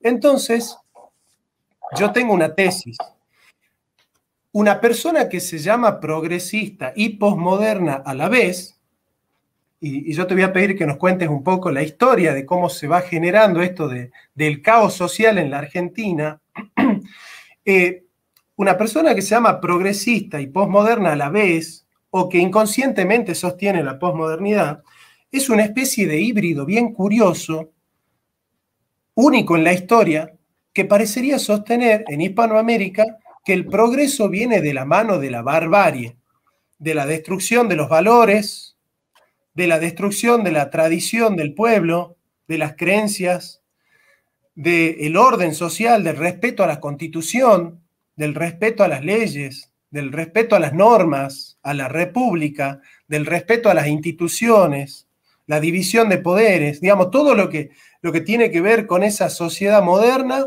Entonces, yo tengo una tesis. Una persona que se llama progresista y posmoderna a la vez, y yo te voy a pedir que nos cuentes un poco la historia de cómo se va generando esto del caos social en la Argentina. Una persona que se llama progresista y posmoderna a la vez, o que inconscientemente sostiene la posmodernidad, es una especie de híbrido bien curioso, único en la historia, que parecería sostener en Hispanoamérica que el progreso viene de la mano de la barbarie, de la destrucción de los valores, de la destrucción de la tradición del pueblo, de las creencias, del orden social, del respeto a la Constitución, del respeto a las leyes, del respeto a las normas, a la república, del respeto a las instituciones, la división de poderes, digamos, todo lo que tiene que ver con esa sociedad moderna,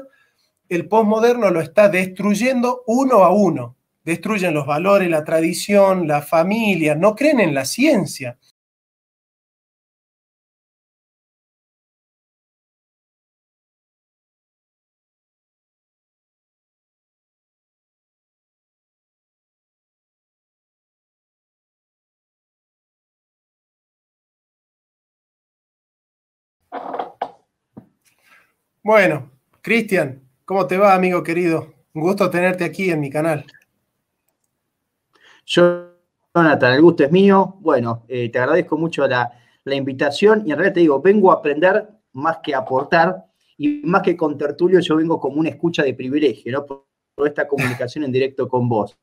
el posmoderno lo está destruyendo uno a uno. Destruyen los valores, la tradición, la familia, no creen en la ciencia. Bueno, Cristian, ¿cómo te va, amigo querido? Un gusto tenerte aquí en mi canal. Jonathan, el gusto es mío. Bueno, te agradezco mucho la invitación y en realidad te digo, vengo a aprender más que a aportar y más que con tertulio yo vengo como una escucha de privilegio, ¿no? Por esta comunicación en directo con vos.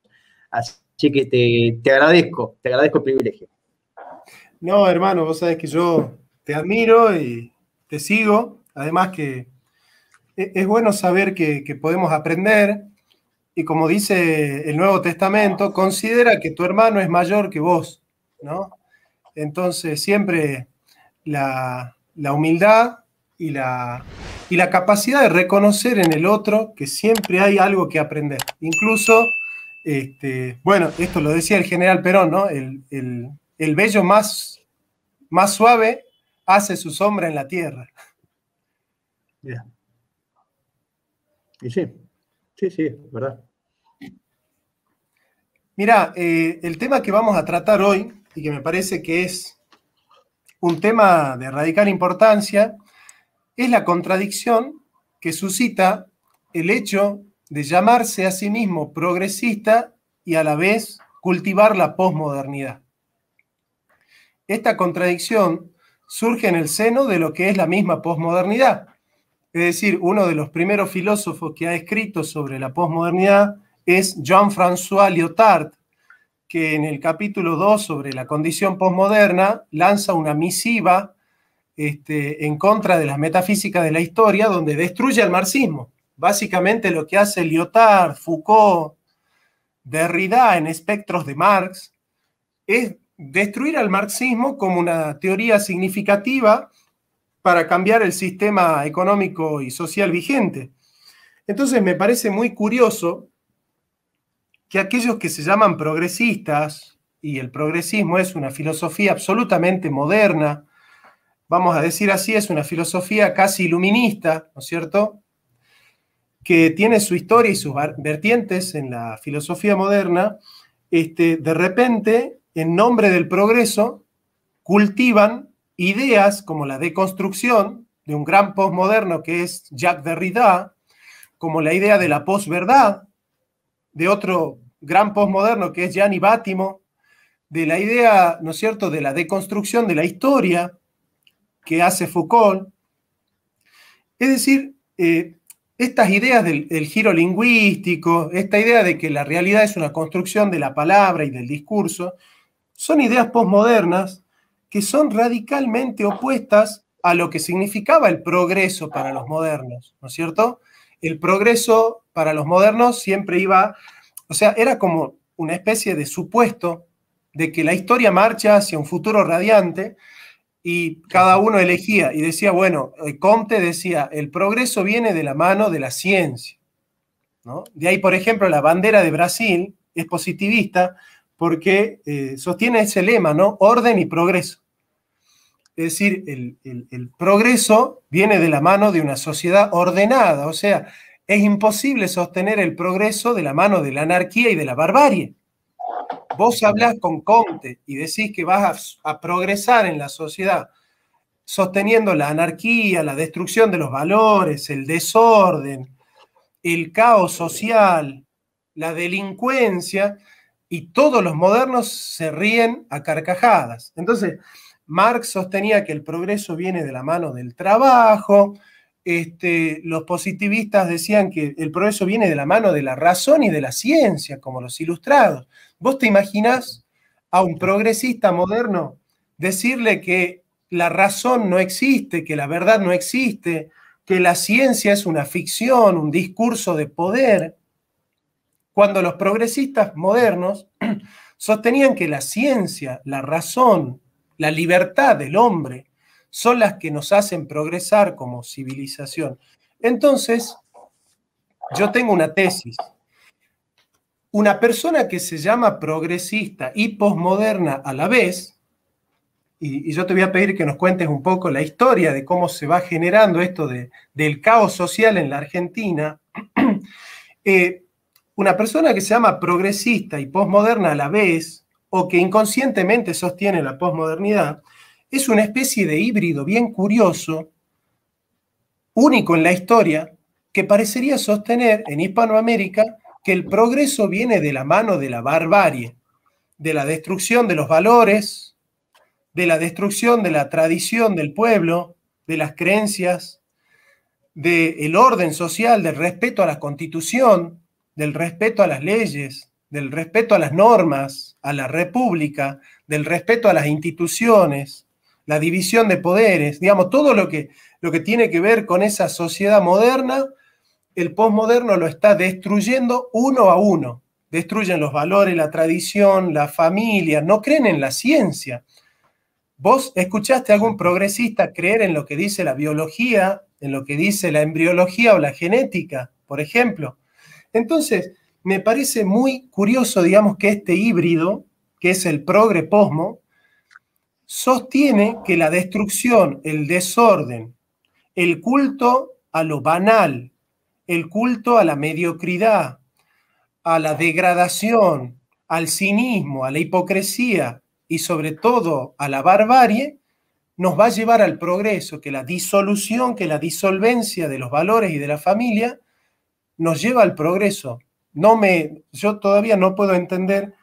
Así que te agradezco el privilegio. No, hermano, vos sabés que yo te admiro y te sigo. Además que es bueno saber que podemos aprender y como dice el Nuevo Testamento, considera que tu hermano es mayor que vos, ¿no? Entonces siempre la humildad y la capacidad de reconocer en el otro que siempre hay algo que aprender. Incluso, bueno, esto lo decía el general Perón, ¿no? El vello más suave hace su sombra en la tierra. Yeah. Y sí, verdad. Mira, el tema que vamos a tratar hoy, y que me parece que es un tema de radical importancia, es la contradicción que suscita el hecho de llamarse a sí mismo progresista y a la vez cultivar la posmodernidad. Esta contradicción surge en el seno de lo que es la misma posmodernidad. Es decir, uno de los primeros filósofos que ha escrito sobre la posmodernidad es Jean-François Lyotard, que en el capítulo 2 sobre la condición posmoderna lanza una misiva en contra de las metafísicas de la historia, donde destruye al marxismo. Básicamente lo que hace Lyotard, Foucault, Derrida en Espectros de Marx, es destruir al marxismo como una teoría significativa para cambiar el sistema económico y social vigente. Entonces me parece muy curioso que aquellos que se llaman progresistas, y el progresismo es una filosofía absolutamente moderna, vamos a decir así, es una filosofía casi iluminista, ¿no es cierto?, que tiene su historia y sus vertientes en la filosofía moderna, de repente, en nombre del progreso, cultivan ideas como la deconstrucción de un gran postmoderno que es Jacques Derrida, como la idea de la posverdad, de otro gran postmoderno que es Gianni Bátimo, de la idea, ¿no es cierto?, de la deconstrucción de la historia que hace Foucault. Es decir, estas ideas del giro lingüístico, esta idea de que la realidad es una construcción de la palabra y del discurso, son ideas posmodernas que son radicalmente opuestas a lo que significaba el progreso para los modernos, ¿no es cierto? El progreso para los modernos siempre iba, o sea, era como una especie de supuesto de que la historia marcha hacia un futuro radiante y cada uno elegía y decía, bueno, Comte decía, el progreso viene de la mano de la ciencia, ¿no? De ahí, por ejemplo, la bandera de Brasil es positivista porque sostiene ese lema, ¿no? Orden y progreso. Es decir, el progreso viene de la mano de una sociedad ordenada, o sea, es imposible sostener el progreso de la mano de la anarquía y de la barbarie. Vos hablás con Comte y decís que vas a progresar en la sociedad sosteniendo la anarquía, la destrucción de los valores, el desorden, el caos social, la delincuencia, y todos los modernos se ríen a carcajadas. Entonces, Marx sostenía que el progreso viene de la mano del trabajo, los positivistas decían que el progreso viene de la mano de la razón y de la ciencia, como los ilustrados. ¿Vos te imaginás a un progresista moderno decirle que la razón no existe, que la verdad no existe, que la ciencia es una ficción, un discurso de poder? Cuando los progresistas modernos sostenían que la ciencia, la razón, la libertad del hombre son las que nos hacen progresar como civilización. Entonces, yo tengo una tesis. Una persona que se llama progresista y posmoderna a la vez, y yo te voy a pedir que nos cuentes un poco la historia de cómo se va generando esto del caos social en la Argentina. Una persona que se llama progresista y posmoderna a la vez, o que inconscientemente sostiene la posmodernidad, es una especie de híbrido bien curioso, único en la historia, que parecería sostener en Hispanoamérica que el progreso viene de la mano de la barbarie, de la destrucción de los valores, de la destrucción de la tradición del pueblo, de las creencias, del orden social, del respeto a la Constitución, del respeto a las leyes, del respeto a las normas, a la república, del respeto a las instituciones, la división de poderes, digamos, todo lo que tiene que ver con esa sociedad moderna, el posmoderno lo está destruyendo uno a uno. Destruyen los valores, la tradición, la familia, no creen en la ciencia. ¿Vos escuchaste a algún progresista creer en lo que dice la biología, en lo que dice la embriología o la genética, por ejemplo? Entonces, me parece muy curioso, digamos, que este híbrido, que es el progre-posmo, sostiene que la destrucción, el desorden, el culto a lo banal, el culto a la mediocridad, a la degradación, al cinismo, a la hipocresía y sobre todo a la barbarie, nos va a llevar al progreso, que la disolución, que la disolvencia de los valores y de la familia nos lleva al progreso. Yo todavía no puedo entender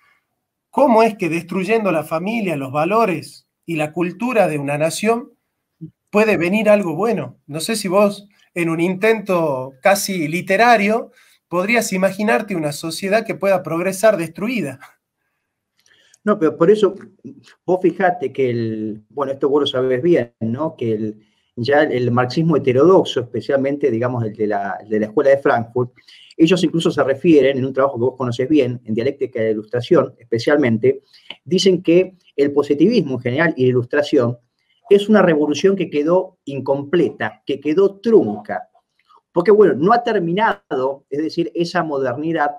cómo es que destruyendo la familia, los valores y la cultura de una nación puede venir algo bueno. No sé si vos, en un intento casi literario, podrías imaginarte una sociedad que pueda progresar destruida. No, pero por eso, vos fijate que bueno, esto vos lo sabés bien, ¿no? Que ya el marxismo heterodoxo, especialmente, digamos, el de la Escuela de Frankfurt, ellos incluso se refieren, en un trabajo que vos conocés bien, en dialéctica de la ilustración, especialmente, dicen que el positivismo en general y la ilustración es una revolución que quedó incompleta, que quedó trunca. Porque, bueno, no ha terminado, es decir, esa modernidad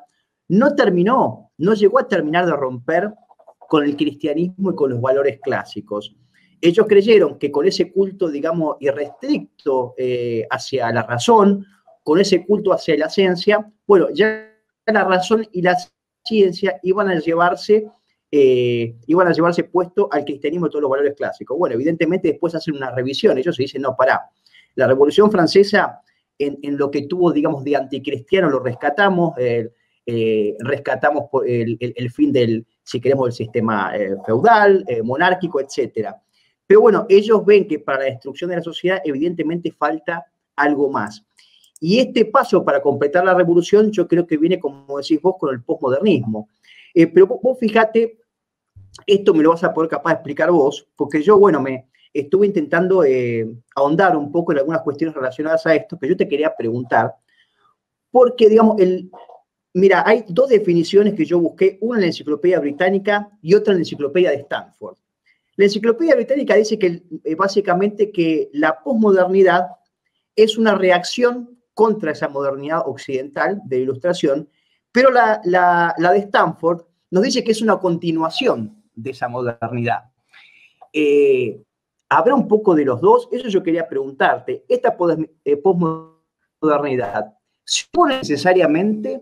no terminó, no llegó a terminar de romper con el cristianismo y con los valores clásicos. Ellos creyeron que con ese culto, digamos, irrestricto hacia la razón, con ese culto hacia la ciencia, bueno, ya la razón y la ciencia iban a llevarse puesto al cristianismo y todos los valores clásicos. Bueno, evidentemente después hacen una revisión, ellos se dicen, no, pará, la Revolución Francesa, en lo que tuvo, digamos, de anticristiano, lo rescatamos, rescatamos el fin del, si queremos, del sistema feudal, monárquico, etc. Pero bueno, ellos ven que para la destrucción de la sociedad evidentemente falta algo más. Y este paso para completar la revolución yo creo que viene, como decís vos, con el posmodernismo. Pero vos fíjate, esto me lo vas a poder capaz de explicar vos, porque yo, bueno, me estuve intentando ahondar un poco en algunas cuestiones relacionadas a esto, que yo te quería preguntar, porque, digamos, mira, hay dos definiciones que yo busqué, una en la Enciclopedia Británica y otra en la Enciclopedia de Stanford. La Enciclopedia Británica dice que básicamente que la posmodernidad es una reacción contra esa modernidad occidental de ilustración, pero la de Stanford nos dice que es una continuación de esa modernidad. ¿Habrá un poco de los dos? Eso yo quería preguntarte. ¿Esta posmodernidad se opone necesariamente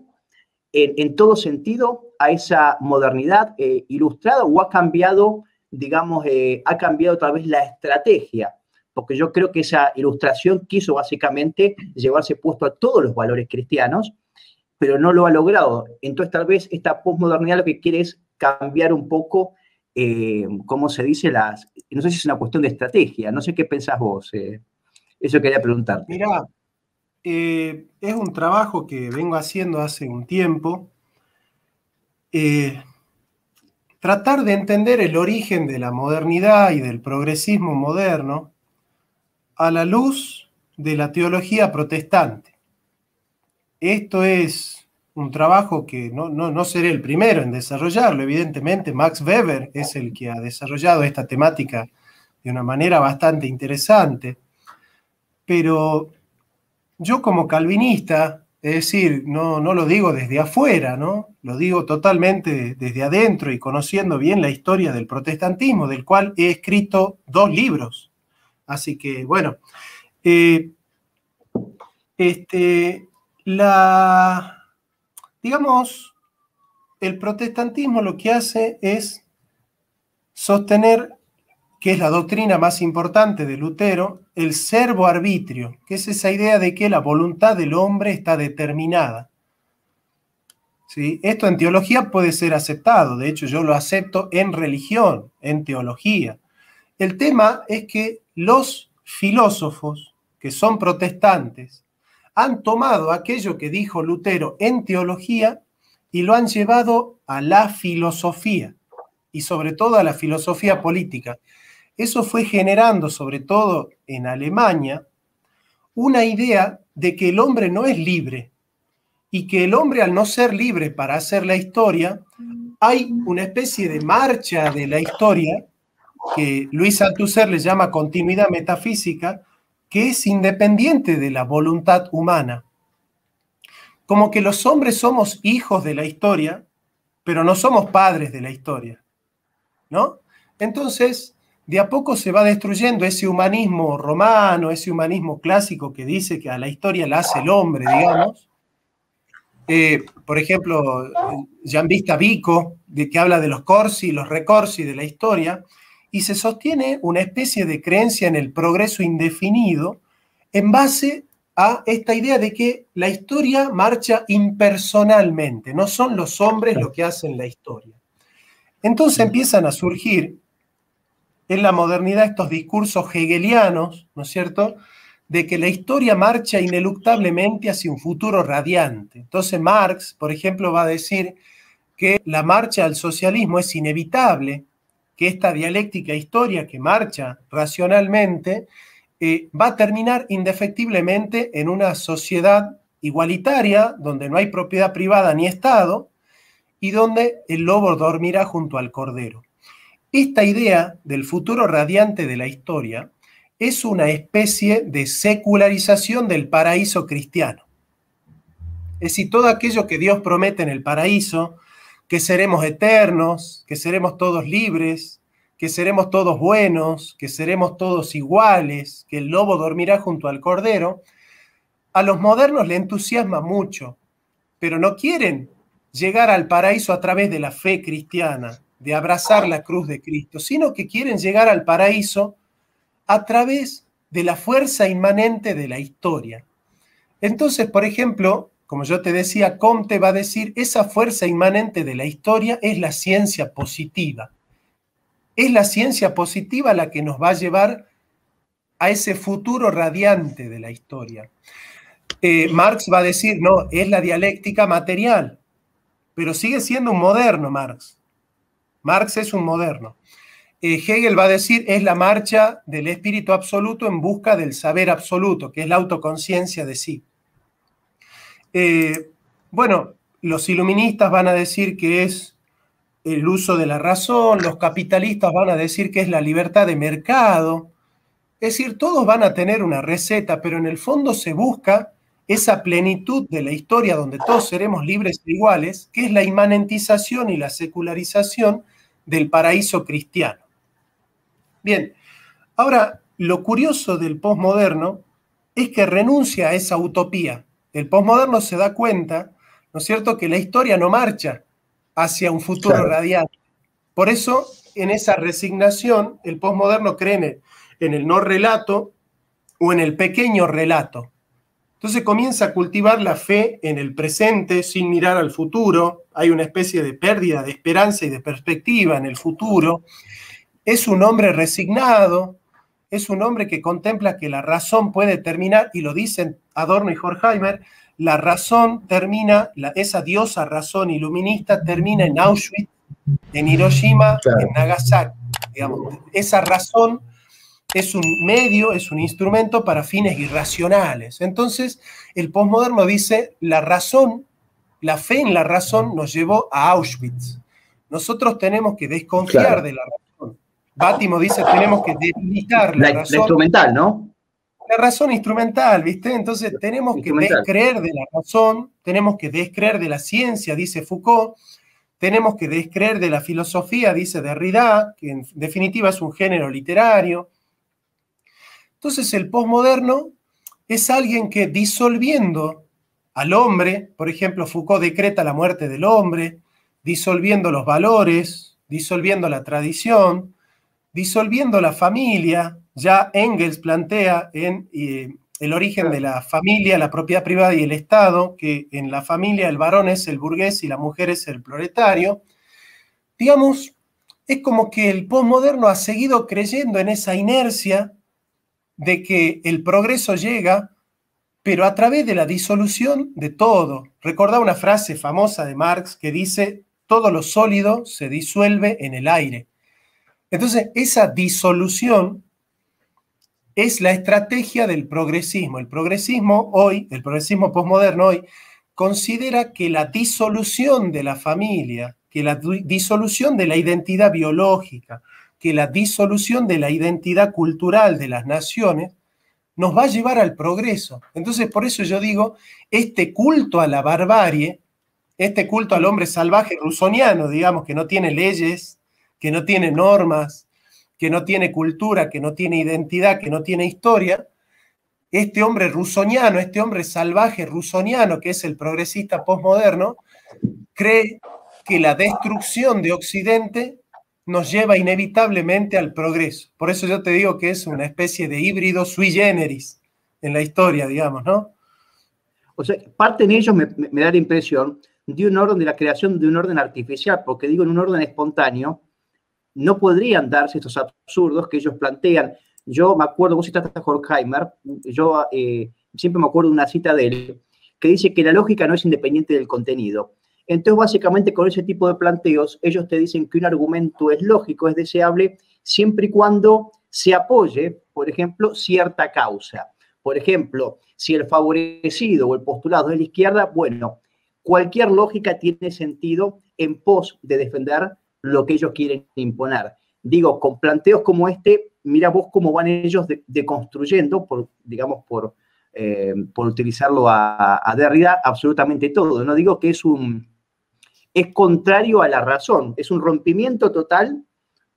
en todo sentido a esa modernidad ilustrada o ha cambiado, digamos, ha cambiado tal vez la estrategia? Porque yo creo que esa ilustración quiso básicamente llevarse puesto a todos los valores cristianos, pero no lo ha logrado. Entonces tal vez esta posmodernidad lo que quiere es cambiar un poco, ¿cómo se dice? No sé si es una cuestión de estrategia, no sé qué pensás vos. Eso quería preguntarte. Mirá, es un trabajo que vengo haciendo hace un tiempo. Tratar de entender el origen de la modernidad y del progresismo moderno a la luz de la teología protestante. Esto es un trabajo que no seré el primero en desarrollarlo, evidentemente. Max Weber es el que ha desarrollado esta temática de una manera bastante interesante, pero yo como calvinista, es decir, no lo digo desde afuera, ¿no? Lo digo totalmente desde adentro y conociendo bien la historia del protestantismo, del cual he escrito 2 libros. Así que, bueno, digamos, el protestantismo lo que hace es sostener, que es la doctrina más importante de Lutero, el servo arbitrio, que es esa idea de que la voluntad del hombre está determinada. ¿Sí? Esto en teología puede ser aceptado, de hecho yo lo acepto en religión, en teología. El tema es que los filósofos que son protestantes han tomado aquello que dijo Lutero en teología y lo han llevado a la filosofía, y sobre todo a la filosofía política. Eso fue generando, sobre todo en Alemania, una idea de que el hombre no es libre y que el hombre, al no ser libre para hacer la historia, hay una especie de marcha de la historia que Luis Althusser le llama continuidad metafísica, que es independiente de la voluntad humana. Como que los hombres somos hijos de la historia, pero no somos padres de la historia, ¿no? Entonces, de a poco se va destruyendo ese humanismo romano, ese humanismo clásico que dice que a la historia la hace el hombre, digamos. Por ejemplo, Giambattista Vico, que habla de los corsi, los recorsi de la historia, y se sostiene una especie de creencia en el progreso indefinido en base a esta idea de que la historia marcha impersonalmente, no son los hombres los que hacen la historia. Entonces empiezan a surgir en la modernidad estos discursos hegelianos, ¿no es cierto?, de que la historia marcha ineluctablemente hacia un futuro radiante. Entonces Marx, por ejemplo, va a decir que la marcha al socialismo es inevitable, que esta dialéctica historia que marcha racionalmente va a terminar indefectiblemente en una sociedad igualitaria, donde no hay propiedad privada ni Estado, y donde el lobo dormirá junto al cordero. Esta idea del futuro radiante de la historia es una especie de secularización del paraíso cristiano. Es decir, todo aquello que Dios promete en el paraíso, que seremos eternos, que seremos todos libres, que seremos todos buenos, que seremos todos iguales, que el lobo dormirá junto al cordero, a los modernos le entusiasma mucho, pero no quieren llegar al paraíso a través de la fe cristiana, de abrazar la cruz de Cristo, sino que quieren llegar al paraíso a través de la fuerza inmanente de la historia. Entonces, por ejemplo, como yo te decía, Comte va a decir, esa fuerza inmanente de la historia es la ciencia positiva. Es la ciencia positiva la que nos va a llevar a ese futuro radiante de la historia. Marx va a decir, no, es la dialéctica material, pero sigue siendo un moderno Marx. Marx es un moderno. Hegel va a decir, es la marcha del espíritu absoluto en busca del saber absoluto, que es la autoconciencia de sí. Bueno, los iluministas van a decir que es el uso de la razón, los capitalistas van a decir que es la libertad de mercado. Es decir, todos van a tener una receta, pero en el fondo se busca esa plenitud de la historia donde todos seremos libres e iguales, que es la inmanentización y la secularización del paraíso cristiano. Bien, Ahora, lo curioso del posmoderno es que renuncia a esa utopía. El posmoderno se da cuenta, ¿no es cierto?, que la historia no marcha hacia un futuro Claro, radiante. Por eso, en esa resignación, el posmoderno cree en el no relato o en el pequeño relato. Entonces comienza a cultivar la fe en el presente sin mirar al futuro. Hay una especie de pérdida de esperanza y de perspectiva en el futuro. Es un hombre resignado, es un hombre que contempla que la razón puede terminar, y lo dicen Adorno y Horkheimer, la razón termina, esa diosa razón iluminista termina en Auschwitz, en Hiroshima, en claro. Nagasaki. Digamos, esa razón es un medio, es un instrumento para fines irracionales. Entonces, el posmoderno dice, la razón, la fe en la razón nos llevó a Auschwitz. Nosotros tenemos que desconfiar Claro. de la razón. Bátimo dice, tenemos que debilitar la La razón. instrumental, ¿no? La razón instrumental, ¿viste? Entonces, tenemos que Instrumental. descreer de la razón, tenemos que descreer de la ciencia, dice Foucault, tenemos que descreer de la filosofía, dice Derrida, que en definitiva es un género literario. Entonces el posmoderno es alguien que disolviendo al hombre, por ejemplo, Foucault decreta la muerte del hombre, disolviendo los valores, disolviendo la tradición, disolviendo la familia, ya Engels plantea en El origen de la familia, la propiedad privada y el Estado, que en la familia el varón es el burgués y la mujer es el proletario. Digamos, es como que el posmoderno ha seguido creyendo en esa inercia de que el progreso llega, pero a través de la disolución de todo. Recordá una frase famosa de Marx que dice, todo lo sólido se disuelve en el aire. Entonces, esa disolución es la estrategia del progresismo. El progresismo hoy, el progresismo posmoderno hoy, considera que la disolución de la familia, que la disolución de la identidad biológica, que la disolución de la identidad cultural de las naciones nos va a llevar al progreso. Entonces, por eso yo digo, este culto a la barbarie, este culto al hombre salvaje rusoniano, digamos, que no tiene leyes, que no tiene normas, que no tiene cultura, que no tiene identidad, que no tiene historia, este hombre rusoniano, este hombre salvaje rusoniano, que es el progresista posmoderno, cree que la destrucción de Occidente nos lleva inevitablemente al progreso. Por eso yo te digo que es una especie de híbrido sui generis en la historia, digamos, ¿no? O sea, parte en ellos me da la impresión de un orden, de la creación de un orden artificial, porque digo, en un orden espontáneo, no podrían darse estos absurdos que ellos plantean. Yo me acuerdo, vos citaste a Horkheimer, yo siempre me acuerdo de una cita de él, que dice que la lógica no es independiente del contenido. Entonces, básicamente, con ese tipo de planteos, ellos te dicen que un argumento es lógico, es deseable, siempre y cuando se apoye, por ejemplo, cierta causa. Por ejemplo, si el favorecido o el postulado es la izquierda, bueno, cualquier lógica tiene sentido en pos de defender lo que ellos quieren imponer. Digo, con planteos como este, mira vos cómo van ellos deconstruyendo, digamos, por utilizarlo a Derrida, absolutamente todo. No digo que es contrario a la razón, es un rompimiento total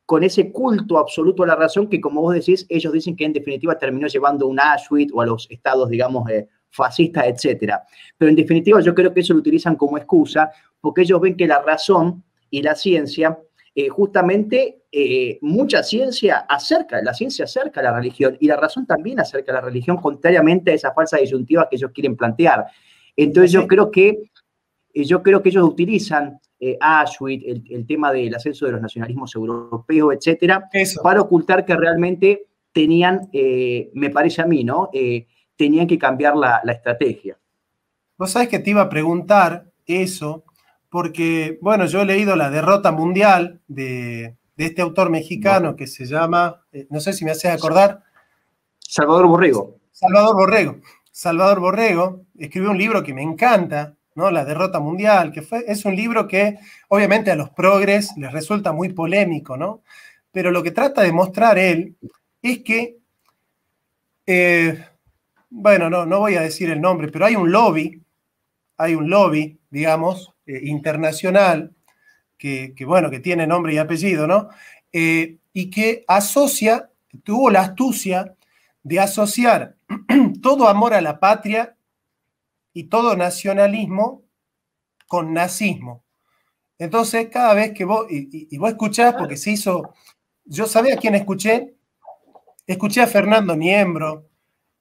con ese culto absoluto a la razón que, como vos decís, ellos dicen que en definitiva terminó llevando a un Auschwitz o a los estados, digamos, fascistas, etcétera. Pero en definitiva yo creo que eso lo utilizan como excusa porque ellos ven que la razón y la ciencia, justamente mucha ciencia la ciencia acerca a la religión y la razón también acerca a la religión, contrariamente a esa falsa disyuntiva que ellos quieren plantear. Entonces yo creo que ellos utilizan Auschwitz, el tema del ascenso de los nacionalismos europeos, etcétera, para ocultar que realmente tenían, me parece a mí, ¿no? Tenían que cambiar la estrategia. Vos sabés que te iba a preguntar eso, porque, bueno, yo he leído La derrota mundial de este autor mexicano que se llama, no sé si me haces acordar. Salvador Borrego. Salvador Borrego escribió un libro que me encanta, ¿no? La derrota mundial, es un libro que obviamente a los progres les resulta muy polémico, ¿no? Pero lo que trata de mostrar él es que, bueno, no voy a decir el nombre, pero hay un lobby, digamos, internacional, bueno, que tiene nombre y apellido, ¿no? Y que asocia tuvo la astucia de asociar todo amor a la patria y todo nacionalismo con nazismo. Entonces, cada vez que vos, y vos escuchás, porque se hizo, yo sabía a quién escuché a Fernando Niembro,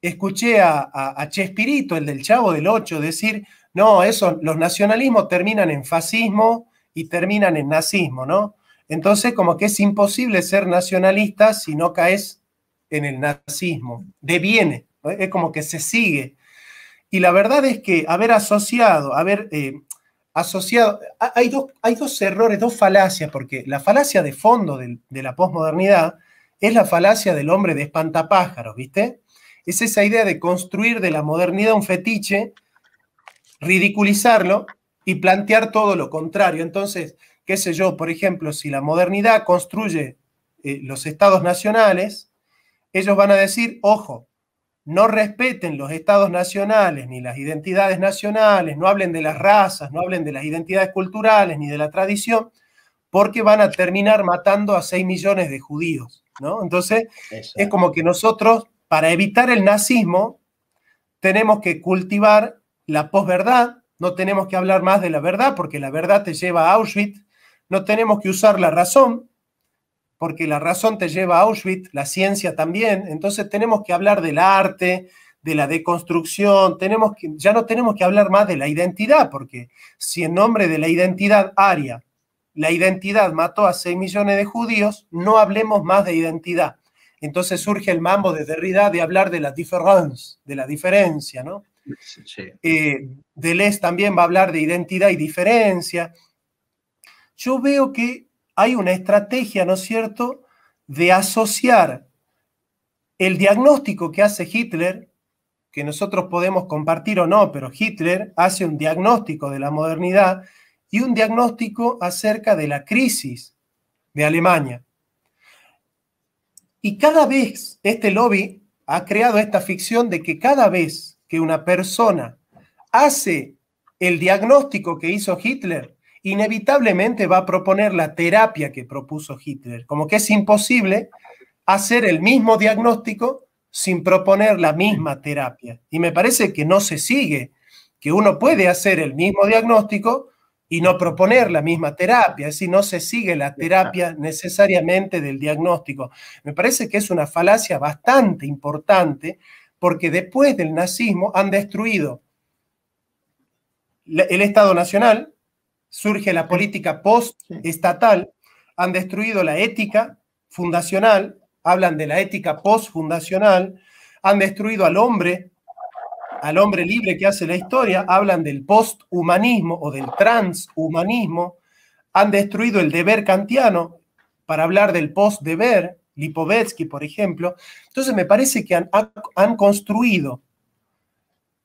escuché a Chespirito, el del Chavo del Ocho, decir, no, eso, los nacionalismos terminan en fascismo y terminan en nazismo, ¿no? Entonces, como que es imposible ser nacionalista si no caes en el nazismo. Deviene, ¿no? Es como que se sigue. Y la verdad es que haber asociado, hay dos errores, dos falacias, porque la falacia de fondo de la posmodernidad es la falacia del hombre de espantapájaros, ¿viste? Es esa idea de construir de la modernidad un fetiche, ridiculizarlo y plantear todo lo contrario. Entonces, qué sé yo, por ejemplo, si la modernidad construye los estados nacionales, ellos van a decir, ojo, no respeten los estados nacionales ni las identidades nacionales, no hablen de las razas, no hablen de las identidades culturales ni de la tradición, porque van a terminar matando a 6 millones de judíos, ¿no? Entonces, es como que nosotros, para evitar el nazismo, tenemos que cultivar la posverdad, no tenemos que hablar más de la verdad, porque la verdad te lleva a Auschwitz, no tenemos que usar la razón, porque la razón te lleva a Auschwitz, la ciencia también, entonces tenemos que hablar del arte, de la deconstrucción, ya no tenemos que hablar más de la identidad, porque si en nombre de la identidad aria, la identidad mató a 6 millones de judíos, no hablemos más de identidad. Entonces surge el mambo de Derrida de hablar de la différence, de la diferencia, ¿no? Sí. Deleuze también va a hablar de identidad y diferencia. Yo veo que hay una estrategia, ¿no es cierto?, de asociar el diagnóstico que hace Hitler, que nosotros podemos compartir o no, pero Hitler hace un diagnóstico de la modernidad y un diagnóstico acerca de la crisis de Alemania. Y cada vez este lobby ha creado esta ficción de que cada vez que una persona hace el diagnóstico que hizo Hitler, inevitablemente va a proponer la terapia que propuso Hitler. Como que es imposible hacer el mismo diagnóstico sin proponer la misma terapia. Y me parece que no se sigue, que uno puede hacer el mismo diagnóstico y no proponer la misma terapia, es decir, no se sigue la terapia necesariamente del diagnóstico. Me parece que es una falacia bastante importante, porque después del nazismo han destruido el Estado Nacional, surge la política post-estatal, han destruido la ética fundacional, hablan de la ética post-fundacional, han destruido al hombre libre que hace la historia, hablan del post-humanismo o del transhumanismo, han destruido el deber kantiano para hablar del post-deber, Lipovetsky, por ejemplo. Entonces me parece que han construido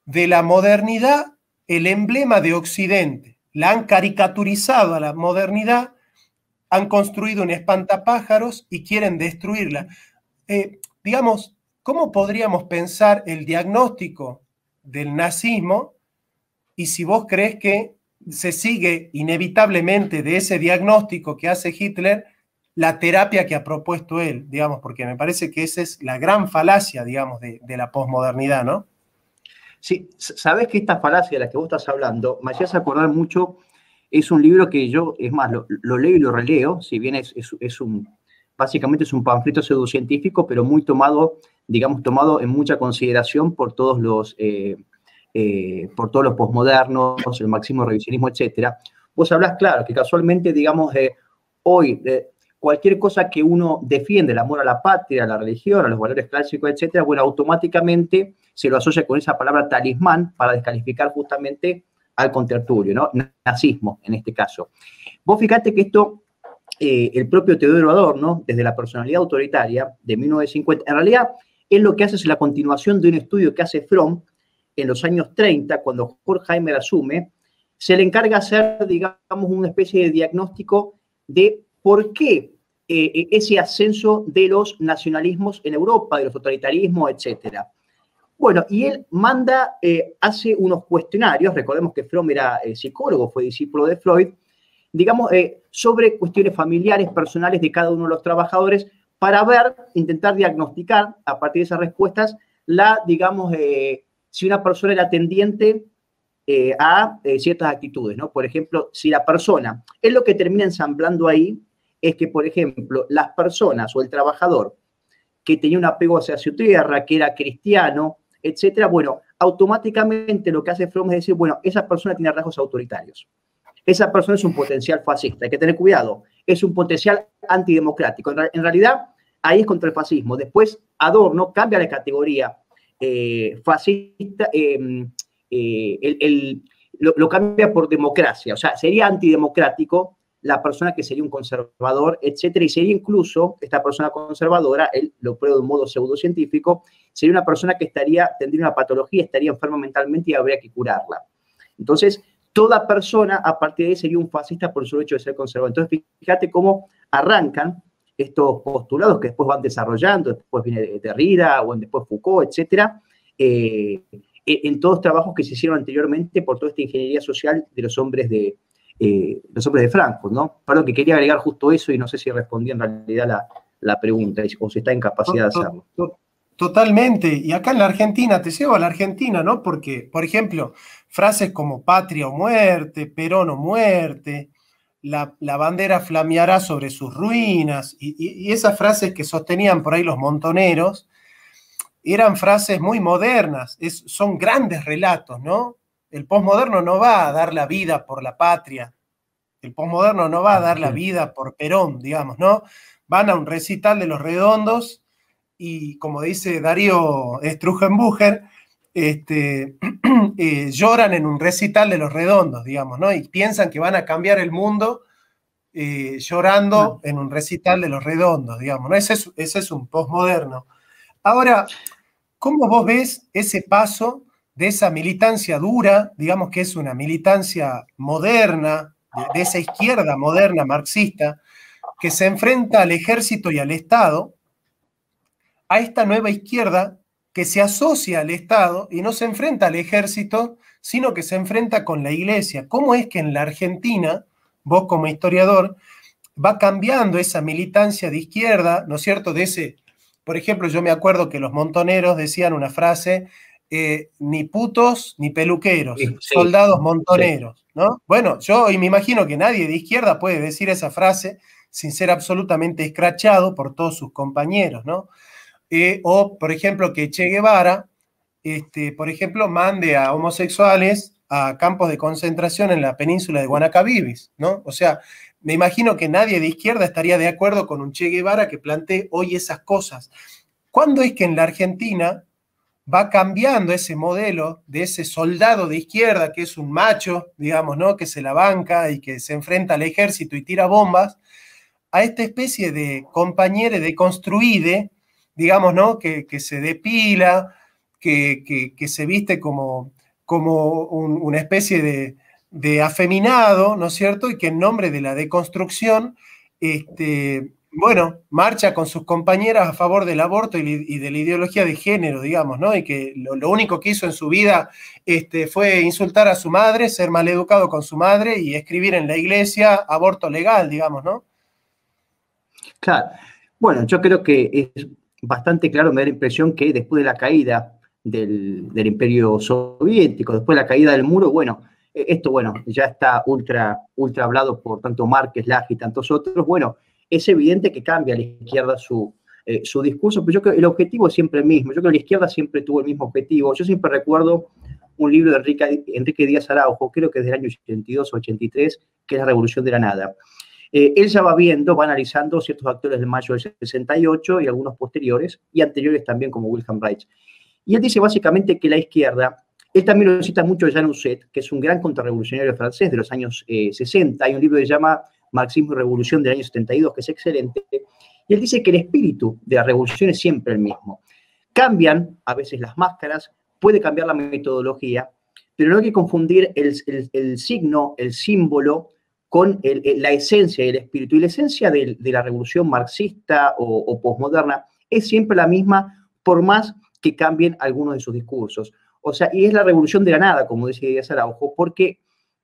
de la modernidad el emblema de Occidente, la han caricaturizado a la modernidad, han construido un espantapájaros y quieren destruirla. Digamos, ¿cómo podríamos pensar el diagnóstico del nazismo? Y si vos crees que se sigue inevitablemente de ese diagnóstico que hace Hitler, la terapia que ha propuesto él, digamos, porque me parece que esa es la gran falacia, digamos, de la posmodernidad, ¿no? Sí, sabes que esta falacia de la que vos estás hablando, me hacías acordar mucho, es un libro que yo, es más, lo leo y lo releo, si bien básicamente es un panfleto pseudocientífico, pero muy tomado, digamos, tomado en mucha consideración por todos los posmodernos, el marxismo, revisionismo, etcétera. Vos hablás, claro, que casualmente, digamos, hoy, cualquier cosa que uno defiende, el amor a la patria, a la religión, a los valores clásicos, etcétera, bueno, automáticamente se lo asocia con esa palabra talismán para descalificar justamente al contertulio, ¿no? Nazismo, en este caso. Vos fíjate que esto, el propio Teodoro Adorno, desde la personalidad autoritaria de 1950, en realidad, él lo que hace es la continuación de un estudio que hace Fromm en los años 30, cuando Horkheimer asume, se le encarga hacer, digamos, una especie de diagnóstico de por qué ese ascenso de los nacionalismos en Europa, de los totalitarismos, etcétera. Bueno, y él hace unos cuestionarios, recordemos que Fromm era psicólogo, fue discípulo de Freud, digamos, sobre cuestiones familiares, personales de cada uno de los trabajadores, para ver, intentar diagnosticar a partir de esas respuestas digamos, si una persona era tendiente a ciertas actitudes, ¿no? Por ejemplo, si la persona, es lo que termina ensamblando ahí, es que, por ejemplo, las personas o el trabajador que tenía un apego hacia su tierra, que era cristiano, etcétera, bueno, automáticamente lo que hace Fromm es decir, bueno, esa persona tiene rasgos autoritarios. Esa persona es un potencial fascista, hay que tener cuidado, es un potencial antidemocrático. En realidad, ahí es contra el fascismo. Después, Adorno cambia la categoría fascista, lo cambia por democracia, o sea, sería antidemocrático la persona que sería un conservador, etcétera, y sería incluso, esta persona conservadora, él lo prueba de un modo pseudocientífico, sería una persona que tendría una patología, estaría enferma mentalmente y habría que curarla. Entonces, toda persona a partir de ahí sería un fascista por su hecho de ser conservador. Entonces, fíjate cómo arrancan estos postulados que después van desarrollando, después viene Derrida, o después Foucault, etcétera, en todos los trabajos que se hicieron anteriormente por toda esta ingeniería social de los hombres de Frankfurt, ¿no? Perdón, que quería agregar justo eso y no sé si respondí en realidad la pregunta o si está en capacidad de hacerlo. Totalmente. Y acá en la Argentina, te llevo a la Argentina, ¿no? Porque, por ejemplo, frases como patria o muerte, Perón o muerte, la bandera flameará sobre sus ruinas, y esas frases que sostenían por ahí los montoneros, eran frases muy modernas, son grandes relatos, ¿no? El posmoderno no va a dar la vida por la patria, el posmoderno no va a dar la vida por Perón, digamos, ¿no? Van a un recital de Los Redondos y, como dice Darío Strugenbucher, lloran en un recital de Los Redondos, digamos, ¿no? Y piensan que van a cambiar el mundo llorando en un recital de Los Redondos, digamos, ¿no? Ese es un posmoderno. Ahora, ¿cómo vos ves ese paso de esa militancia dura, digamos que es una militancia moderna, de esa izquierda moderna marxista, que se enfrenta al ejército y al Estado, a esta nueva izquierda que se asocia al Estado y no se enfrenta al ejército, sino que se enfrenta con la Iglesia? ¿Cómo es que en la Argentina, vos como historiador, va cambiando esa militancia de izquierda, ¿no es cierto? Por ejemplo, yo me acuerdo que los montoneros decían una frase, ni putos ni peluqueros, sí, soldados montoneros, sí, ¿no? Bueno, yo me imagino que nadie de izquierda puede decir esa frase sin ser absolutamente escrachado por todos sus compañeros, ¿no? O, por ejemplo, que Che Guevara, por ejemplo, mande a homosexuales a campos de concentración en la península de Guanacabibis, ¿no? O sea, me imagino que nadie de izquierda estaría de acuerdo con un Che Guevara que plantee hoy esas cosas. ¿Cuándo es que en la Argentina va cambiando ese modelo de ese soldado de izquierda que es un macho, digamos, ¿no? Que se la banca y que se enfrenta al ejército y tira bombas, a esta especie de compañero deconstruide, digamos, ¿no? Que se depila, que se viste como una especie de afeminado, ¿no es cierto? Y que en nombre de la deconstrucción, bueno, marcha con sus compañeras a favor del aborto y de la ideología de género, digamos, ¿no? Y que lo único que hizo en su vida fue insultar a su madre, ser maleducado con su madre y escribir en la iglesia aborto legal, digamos, ¿no? Claro. Bueno, yo creo que es bastante claro, me da la impresión que después de la caída del Imperio Soviético, después de la caída del muro, bueno, esto, bueno, ya está ultra hablado por tanto Márquez, Laje y tantos otros. Bueno, es evidente que cambia a la izquierda su discurso, pero yo creo que el objetivo es siempre el mismo. Yo creo que la izquierda siempre tuvo el mismo objetivo. Yo siempre recuerdo un libro de Enrique Díaz Araujo, creo que es del año 82 o 83, que es La Revolución de la Nada. Él ya va analizando ciertos actores del mayo del 68 y algunos posteriores, y anteriores también como Wilhelm Reich. Y él dice básicamente que la izquierda, él también lo cita mucho Jean Husset, que es un gran contrarrevolucionario francés de los años 60. Hay un libro que se llama Marxismo y Revolución del año 72, que es excelente. Y él dice que el espíritu de la revolución es siempre el mismo. Cambian a veces las máscaras, puede cambiar la metodología, pero no hay que confundir el signo, el símbolo, con la esencia y el espíritu. Y la esencia de la revolución marxista o posmoderna es siempre la misma, por más que cambien algunos de sus discursos. O sea, y es la revolución de la nada, como decía Díaz Araujo, porque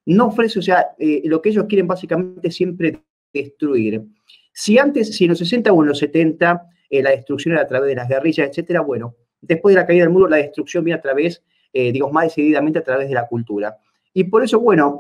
no ofrece, o sea, lo que ellos quieren básicamente es siempre destruir. Si antes, si en los 60 o en los 70 la destrucción era a través de las guerrillas, etcétera, bueno, después de la caída del muro, la destrucción viene a través, digamos, más decididamente a través de la cultura. Y por eso, bueno,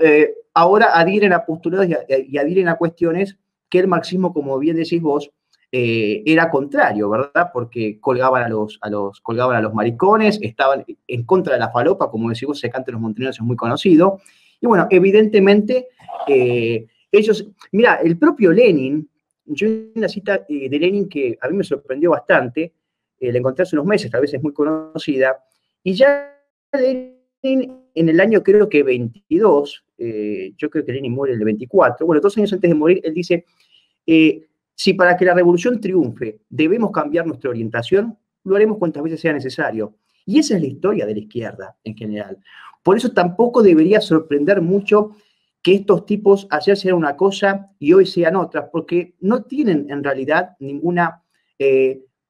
ahora adhieren a postulados y adhieren a cuestiones que el marxismo, como bien decís vos, era contrario, ¿verdad? Porque colgaban a los maricones, estaban en contra de la falopa, como decís vos, ese canto de los montoneros es muy conocido. Y bueno, evidentemente, ellos, mira, el propio Lenin, yo vi una cita de Lenin que a mí me sorprendió bastante, la encontré hace unos meses, tal vez es muy conocida, y ya Lenin en el año creo que 22, yo creo que Lenin muere en el 24, bueno, 2 años antes de morir, él dice, si para que la revolución triunfe debemos cambiar nuestra orientación, lo haremos cuantas veces sea necesario. Y esa es la historia de la izquierda en general. Por eso tampoco debería sorprender mucho que estos tipos ayer sean una cosa y hoy sean otras, porque no tienen en realidad ninguna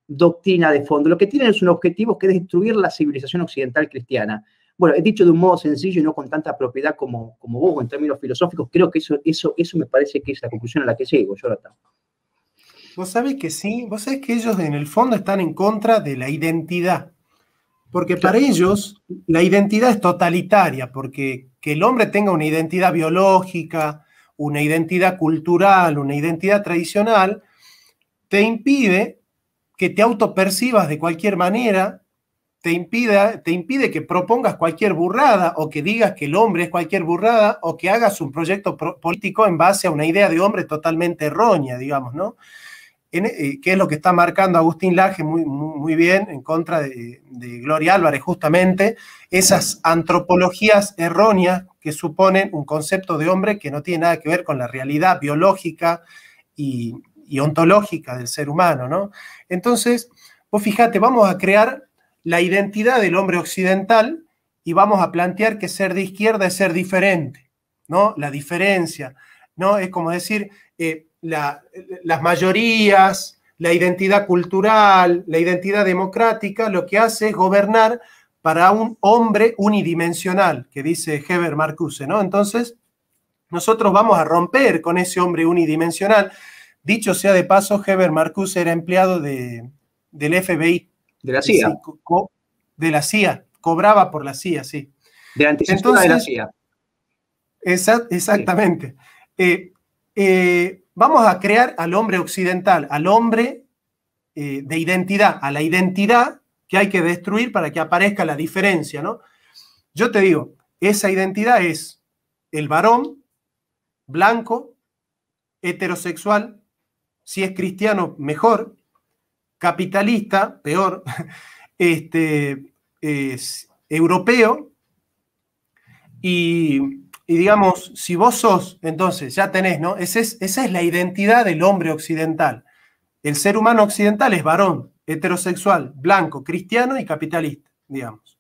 doctrina de fondo. Lo que tienen es un objetivo que es destruir la civilización occidental cristiana. Bueno, he dicho de un modo sencillo y no con tanta propiedad como vos, en términos filosóficos, creo que eso me parece que es la conclusión a la que llego, Jonathan. Vos sabés que sí, vos sabés que ellos en el fondo están en contra de la identidad, porque para ellos la identidad es totalitaria, porque que el hombre tenga una identidad biológica, una identidad cultural, una identidad tradicional, te impide que te autopercibas de cualquier manera, te impide que propongas cualquier burrada o que digas que el hombre es cualquier burrada o que hagas un proyecto político en base a una idea de hombre totalmente errónea, digamos, ¿no? Que es lo que está marcando Agustín Laje muy bien en contra de Gloria Álvarez, justamente, esas antropologías erróneas que suponen un concepto de hombre que no tiene nada que ver con la realidad biológica y ontológica del ser humano, ¿no? Entonces, vos fíjate, vamos a crear la identidad del hombre occidental y vamos a plantear que ser de izquierda es ser diferente, ¿no? La diferencia, ¿no? Es como decir, las mayorías, la identidad cultural, la identidad democrática, lo que hace es gobernar para un hombre unidimensional, que dice Heber Marcuse, ¿no? Entonces, nosotros vamos a romper con ese hombre unidimensional. Dicho sea de paso, Heber Marcuse era empleado del FBI. De la CIA. De la CIA, cobraba por la CIA, sí. De la antecesora de la CIA. Exactamente. Sí. Vamos a crear al hombre occidental, al hombre de identidad, a la identidad que hay que destruir para que aparezca la diferencia, ¿no? Yo te digo, esa identidad es el varón blanco, heterosexual, si es cristiano, mejor, capitalista, peor, es europeo, y digamos, si vos sos, entonces ya tenés, ¿no? Esa es la identidad del hombre occidental. El ser humano occidental es varón, heterosexual, blanco, cristiano y capitalista, digamos.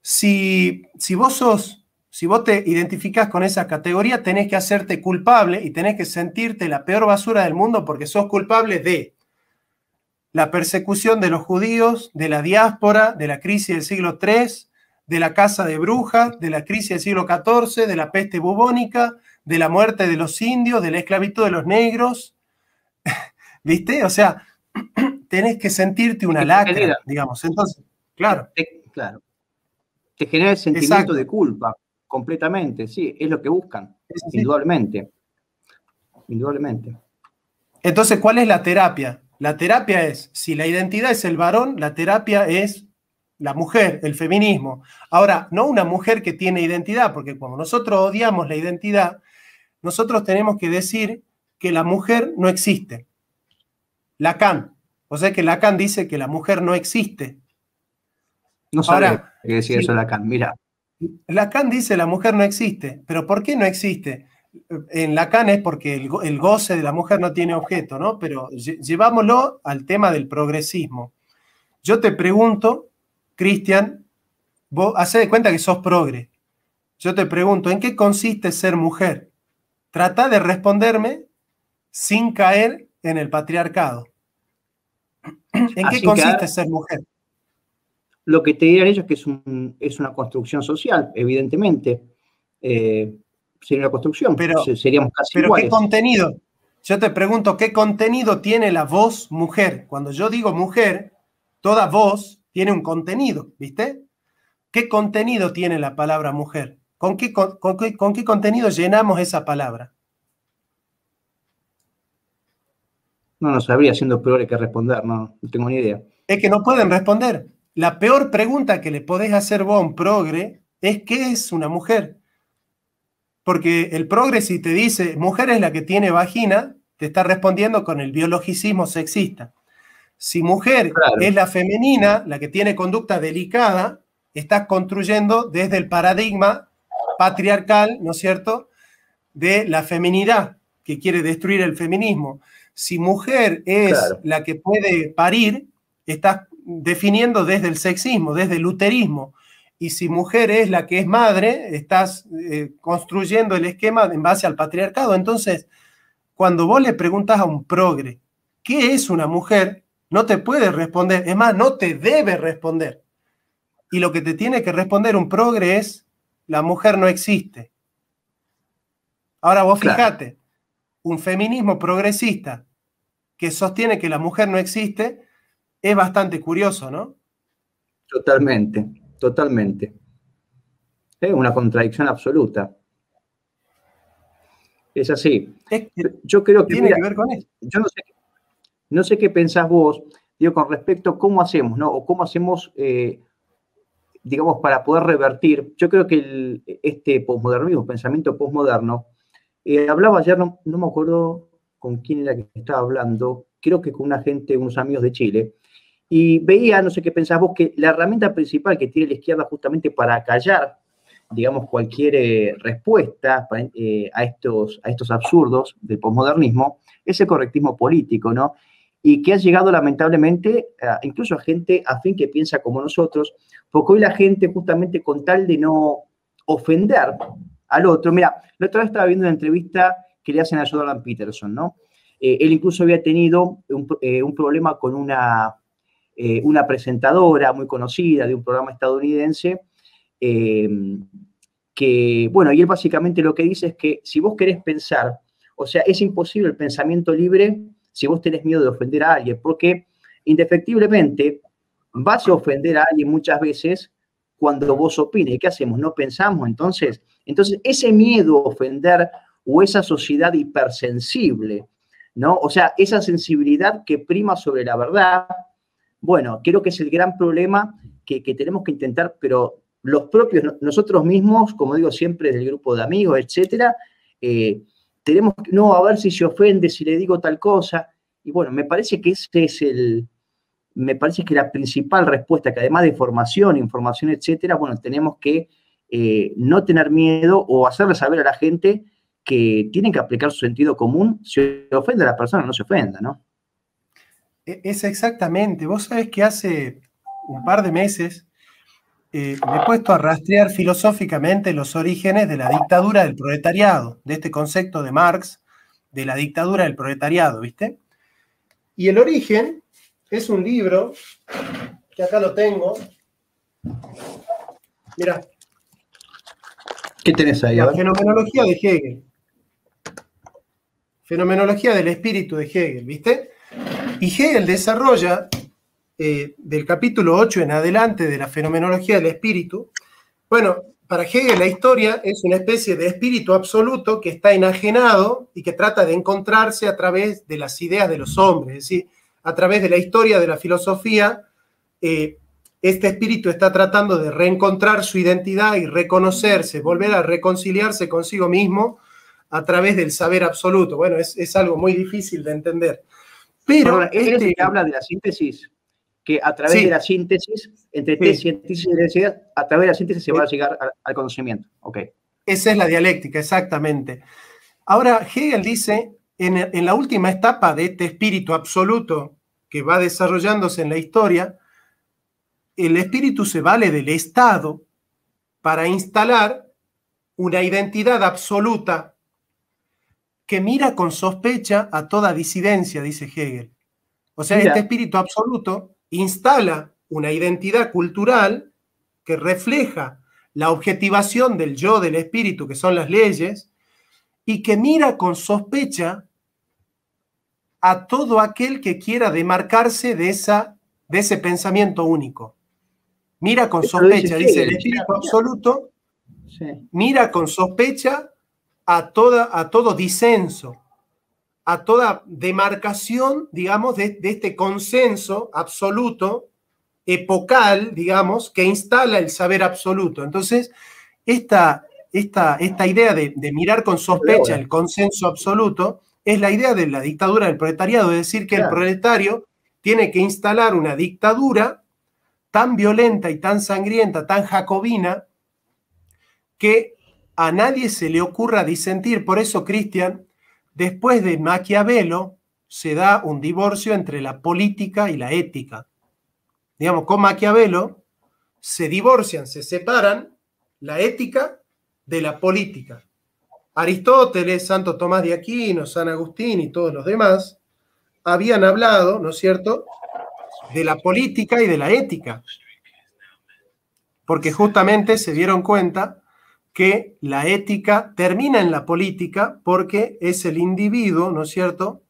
Si vos te identificás con esa categoría, tenés que hacerte culpable y tenés que sentirte la peor basura del mundo porque sos culpable de la persecución de los judíos, de la diáspora, de la crisis del siglo III, de la caza de brujas, de la crisis del siglo XIV, de la peste bubónica, de la muerte de los indios, de la esclavitud de los negros. ¿Viste? O sea, tenés que sentirte una lacra, digamos. Entonces, claro. Claro. Te genera el sentimiento de culpa, completamente, sí, es lo que buscan, sí. Indudablemente. Indudablemente. Entonces, ¿cuál es la terapia? La terapia es, si la identidad es el varón, la terapia es la mujer, el feminismo. Ahora, no una mujer que tiene identidad, porque como nosotros odiamos la identidad, nosotros tenemos que decir que la mujer no existe. Lacan. O sea que Lacan dice que la mujer no existe. No sabía qué decía eso Lacan, mira. Lacan dice la mujer no existe, pero ¿por qué no existe? En Lacan es porque el goce de la mujer no tiene objeto, ¿no? Pero llevámoslo al tema del progresismo. Yo te pregunto, Cristian, vos hacé de cuenta que sos progre. Yo te pregunto, ¿en qué consiste ser mujer? Trata de responderme sin caer en el patriarcado. ¿En qué consiste ser mujer? Lo que te dirán ellos es que es una construcción social, evidentemente. Sería una construcción, seríamos casi iguales. ¿Pero qué contenido? Yo te pregunto, ¿qué contenido tiene la voz mujer? Cuando yo digo mujer, toda voz tiene un contenido, ¿viste? ¿Qué contenido tiene la palabra mujer? ¿Con qué contenido llenamos esa palabra? No sabría siendo peor que responder, no tengo ni idea. Es que no pueden responder. La peor pregunta que le podés hacer vos a un progre es ¿qué es una mujer? Porque el progre, si te dice mujer es la que tiene vagina, te está respondiendo con el biologicismo sexista. Si mujer Claro. es la femenina, la que tiene conducta delicada, estás construyendo desde el paradigma patriarcal, ¿no es cierto?, de la feminidad, que quiere destruir el feminismo. Si mujer es Claro. la que puede parir, estás definiendo desde el sexismo, desde el uterismo. Y si mujer es la que es madre, estás construyendo el esquema en base al patriarcado. Entonces, cuando vos le preguntas a un progre, ¿qué es una mujer? No te puede responder, es más, no te debe responder. Y lo que te tiene que responder un progre es, la mujer no existe. Ahora vos fíjate, un feminismo progresista que sostiene que la mujer no existe es bastante curioso, ¿no? Totalmente, totalmente. Es una contradicción absoluta. Es así. Es que Yo creo que, tiene mira, que ver con eso. yo no sé qué pensás vos, digo, con respecto a cómo hacemos, ¿no? O cómo hacemos, digamos, para poder revertir. Yo creo que este posmodernismo, pensamiento posmoderno, hablaba ayer, no me acuerdo con quién era que estaba hablando, creo que con una gente, unos amigos de Chile, y veía, no sé qué pensás vos, que la herramienta principal que tiene la izquierda justamente para acallar, digamos, cualquier respuesta a estos absurdos del posmodernismo, es el correctismo político, ¿no? Y que ha llegado lamentablemente incluso a gente afín que piensa como nosotros, porque hoy la gente justamente con tal de no ofender al otro, mira, la otra vez estaba viendo una entrevista que le hacen a Jordan Peterson, ¿no? Él incluso había tenido un problema con una presentadora muy conocida de un programa estadounidense, que, bueno, y él básicamente lo que dice es que si vos querés pensar, o sea, es imposible el pensamiento libre si vos tenés miedo de ofender a alguien, porque indefectiblemente vas a ofender a alguien muchas veces cuando vos opines. ¿Qué hacemos? ¿No pensamos? Entonces ese miedo a ofender o esa sociedad hipersensible, ¿no? O sea, esa sensibilidad que prima sobre la verdad, bueno, creo que es el gran problema que tenemos que intentar, pero los propios, nosotros mismos, como digo siempre, del grupo de amigos, etcétera, tenemos que, no, a ver si se ofende, si le digo tal cosa. Y bueno, me parece que me parece que la principal respuesta, que además de formación, información, etcétera, bueno, tenemos que no tener miedo o hacerle saber a la gente que tienen que aplicar su sentido común. Si ofende a la persona, no se ofenda, ¿no? Es exactamente. Vos sabés que hace un par de meses me he puesto a rastrear filosóficamente los orígenes de la dictadura del proletariado, de este concepto de Marx, de la dictadura del proletariado, ¿viste? Y el origen es un libro, que acá lo tengo. Mirá. ¿Qué tenés ahí? La fenomenología de Hegel. Fenomenología del espíritu de Hegel, ¿viste? Y Hegel desarrolla, del capítulo 8 en adelante de la fenomenología del espíritu, bueno, para Hegel la historia es una especie de espíritu absoluto que está enajenado y que trata de encontrarse a través de las ideas de los hombres, es decir, a través de la historia de la filosofía, este espíritu está tratando de reencontrar su identidad y reconocerse, volver a reconciliarse consigo mismo a través del saber absoluto. Bueno, es algo muy difícil de entender. Pero perdón, es el que habla de la síntesis, que a través de la síntesis, entre tesis, antítesis y necesidad, a través de la síntesis se va a llegar al conocimiento. Okay. Esa es la dialéctica, exactamente. Ahora, Hegel dice, en la última etapa de este espíritu absoluto que va desarrollándose en la historia, el espíritu se vale del Estado para instalar una identidad absoluta que mira con sospecha a toda disidencia, dice Hegel. O sea, este espíritu absoluto instala una identidad cultural que refleja la objetivación del yo del espíritu, que son las leyes, y que mira con sospecha a todo aquel que quiera demarcarse de ese pensamiento único. Mira con sospecha, dice el espíritu absoluto, mira con sospecha a todo disenso, a toda demarcación, digamos, de este consenso absoluto, epocal, digamos, que instala el saber absoluto. Entonces, esta idea de mirar con sospecha el consenso absoluto es la idea de la dictadura del proletariado, es decir, que el proletario tiene que instalar una dictadura tan violenta y tan sangrienta, tan jacobina, que a nadie se le ocurra disentir. Por eso, Cristian, después de Maquiavelo, se da un divorcio entre la política y la ética. Digamos, con Maquiavelo se divorcian, se separan la ética de la política. Aristóteles, Santo Tomás de Aquino, San Agustín y todos los demás habían hablado, ¿no es cierto?, de la política y de la ética, porque justamente se dieron cuenta que la ética termina en la política porque es el individuo, ¿no es cierto?,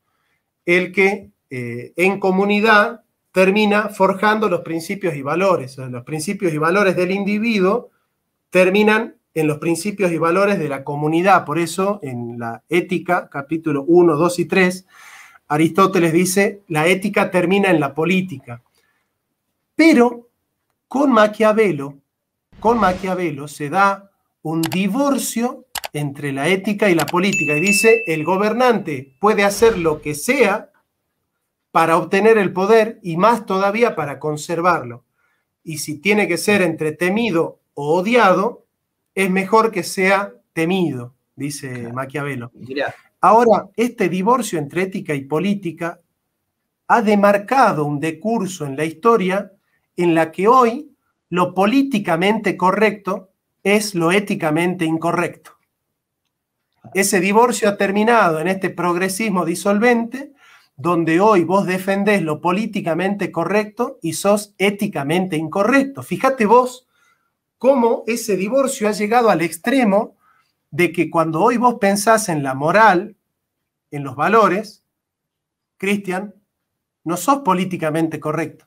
el que en comunidad termina forjando los principios y valores. Los principios y valores del individuo terminan en los principios y valores de la comunidad. Por eso, en la Ética, capítulo 1, 2 y 3, Aristóteles dice, la ética termina en la política. Pero con Maquiavelo se da un divorcio entre la ética y la política. Y dice, el gobernante puede hacer lo que sea para obtener el poder y más todavía para conservarlo. Y si tiene que ser entre temido o odiado, es mejor que sea temido, dice Maquiavelo. Ahora, este divorcio entre ética y política ha demarcado un decurso en la historia en la que hoy lo políticamente correcto es lo éticamente incorrecto. Ese divorcio ha terminado en este progresismo disolvente, donde hoy vos defendés lo políticamente correcto y sos éticamente incorrecto. Fíjate vos cómo ese divorcio ha llegado al extremo de que cuando hoy vos pensás en la moral, en los valores, Cristian, no sos políticamente correcto.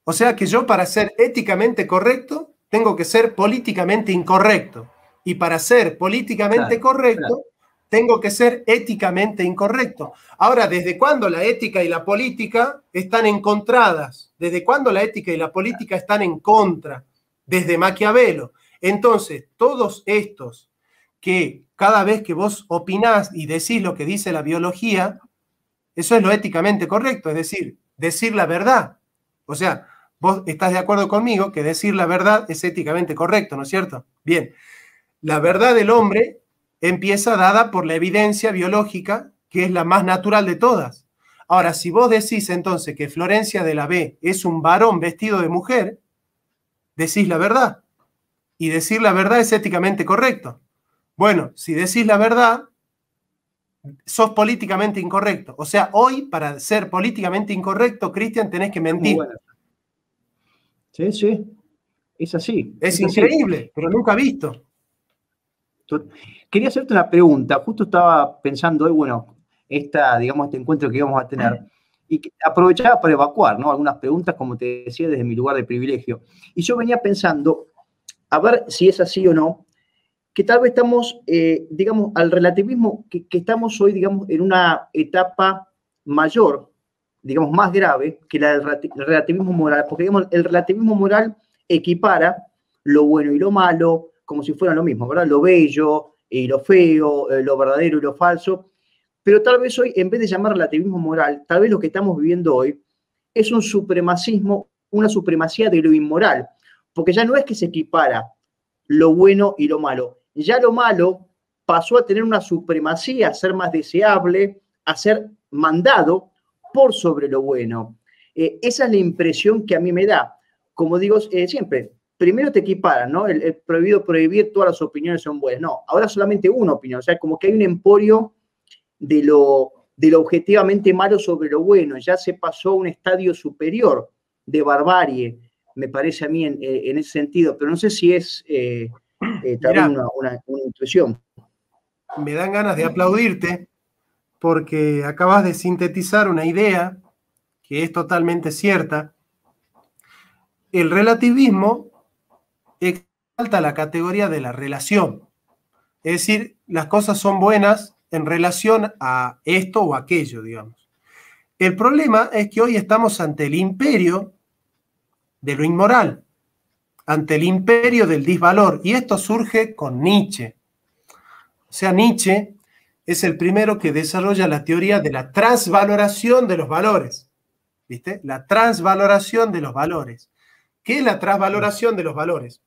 O sea que yo, para ser éticamente correcto, tengo que ser políticamente incorrecto. Y para ser políticamente correcto, tengo que ser éticamente incorrecto. Ahora, ¿desde cuándo la ética y la política están encontradas? ¿Desde cuándo la ética y la política están en contra? Desde Maquiavelo. Entonces, todos estos que cada vez que vos opinás y decís lo que dice la biología, eso es lo éticamente correcto, es decir la verdad. O sea, vos estás de acuerdo conmigo que decir la verdad es éticamente correcto, ¿no es cierto? Bien, la verdad del hombre empieza dada por la evidencia biológica, que es la más natural de todas. Ahora, si vos decís entonces que Florencia de la B es un varón vestido de mujer, decís la verdad. Y decir la verdad es éticamente correcto. Bueno, si decís la verdad, sos políticamente incorrecto. O sea, hoy, para ser políticamente incorrecto, Cristian, tenés que mentir. Sí, sí, es así. Es increíble, así. Pero nunca visto. Quería hacerte una pregunta. Justo estaba pensando hoy, bueno, este encuentro que íbamos a tener, y que aprovechaba para evacuar, ¿no? Algunas preguntas, como te decía, desde mi lugar de privilegio. Y yo venía pensando, a ver si es así o no, que tal vez estamos, al relativismo, que estamos hoy, en una etapa mayor, más grave que la del relativismo moral, porque, el relativismo moral equipara lo bueno y lo malo como si fueran lo mismo, ¿verdad? Lo bello y lo feo, lo verdadero y lo falso. Pero tal vez hoy, en vez de llamar relativismo moral, tal vez lo que estamos viviendo hoy es un supremacismo, una supremacía de lo inmoral, porque ya no es que se equipara lo bueno y lo malo, ya lo malo pasó a tener una supremacía, a ser más deseable, a ser mandado por sobre lo bueno. Esa es la impresión que a mí me da. Como digo siempre, primero te equiparan, ¿no? El prohibido prohibir, todas las opiniones son buenas. No, ahora solamente una opinión. O sea, como que hay un emporio de lo objetivamente malo sobre lo bueno. Ya se pasó a un estadio superior de barbarie, me parece a mí en ese sentido. Pero no sé si es también una intuición. Me dan ganas de aplaudirte, porque acabas de sintetizar una idea que es totalmente cierta. El relativismo exalta la categoría de la relación. Es decir, las cosas son buenas en relación a esto o aquello, digamos. El problema es que hoy estamos ante el imperio de lo inmoral, ante el imperio del disvalor, y esto surge con Nietzsche. O sea, Nietzsche es el primero que desarrolla la teoría de la transvaloración de los valores. ¿Viste? La transvaloración de los valores. ¿Qué es la transvaloración de los valores?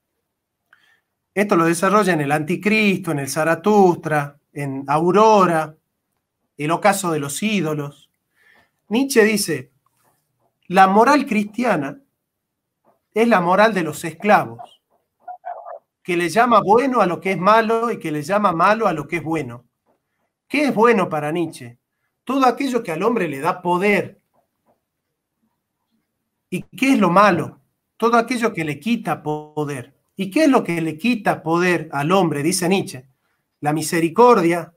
Esto lo desarrolla en el Anticristo, en el Zaratustra, en Aurora, el ocaso de los ídolos. Nietzsche dice, la moral cristiana es la moral de los esclavos, que le llama bueno a lo que es malo y que le llama malo a lo que es bueno. ¿Qué es bueno para Nietzsche? Todo aquello que al hombre le da poder. ¿Y qué es lo malo? Todo aquello que le quita poder. ¿Y qué es lo que le quita poder al hombre? Dice Nietzsche. La misericordia,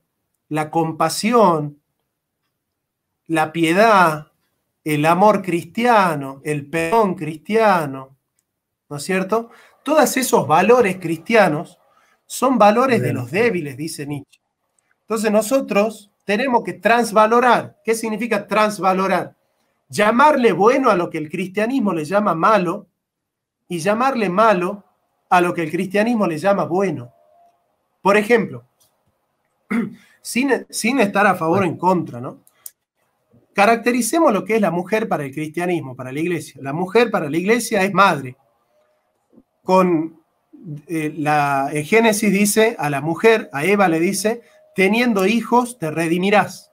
la compasión, la piedad, el amor cristiano, el perdón cristiano, ¿no es cierto? Todos esos valores cristianos son valores de los débiles, dice Nietzsche. Entonces nosotros tenemos que transvalorar. ¿Qué significa transvalorar? Llamarle bueno a lo que el cristianismo le llama malo y llamarle malo a lo que el cristianismo le llama bueno. Por ejemplo, sin estar a favor o en contra, ¿no? Caractericemos lo que es la mujer para el cristianismo, para la iglesia. La mujer para la iglesia es madre. En Génesis dice a la mujer, a Eva le dice, teniendo hijos te redimirás.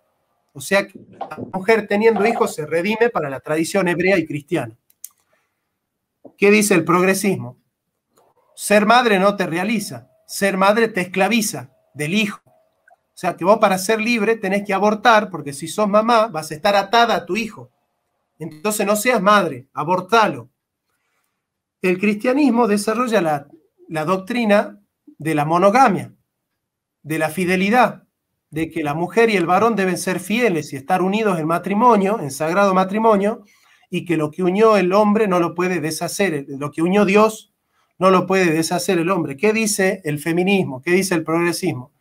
O sea, que la mujer teniendo hijos se redime para la tradición hebrea y cristiana. ¿Qué dice el progresismo? Ser madre no te realiza, ser madre te esclaviza del hijo. O sea, que vos para ser libre tenés que abortar, porque si sos mamá vas a estar atada a tu hijo. Entonces no seas madre, abortalo. El cristianismo desarrolla la doctrina de la monogamia, de la fidelidad, de que la mujer y el varón deben ser fieles y estar unidos en matrimonio, en sagrado matrimonio, y que lo que unió el hombre no lo puede deshacer, lo que unió Dios no lo puede deshacer el hombre. ¿Qué dice el feminismo? ¿Qué dice el progresismo?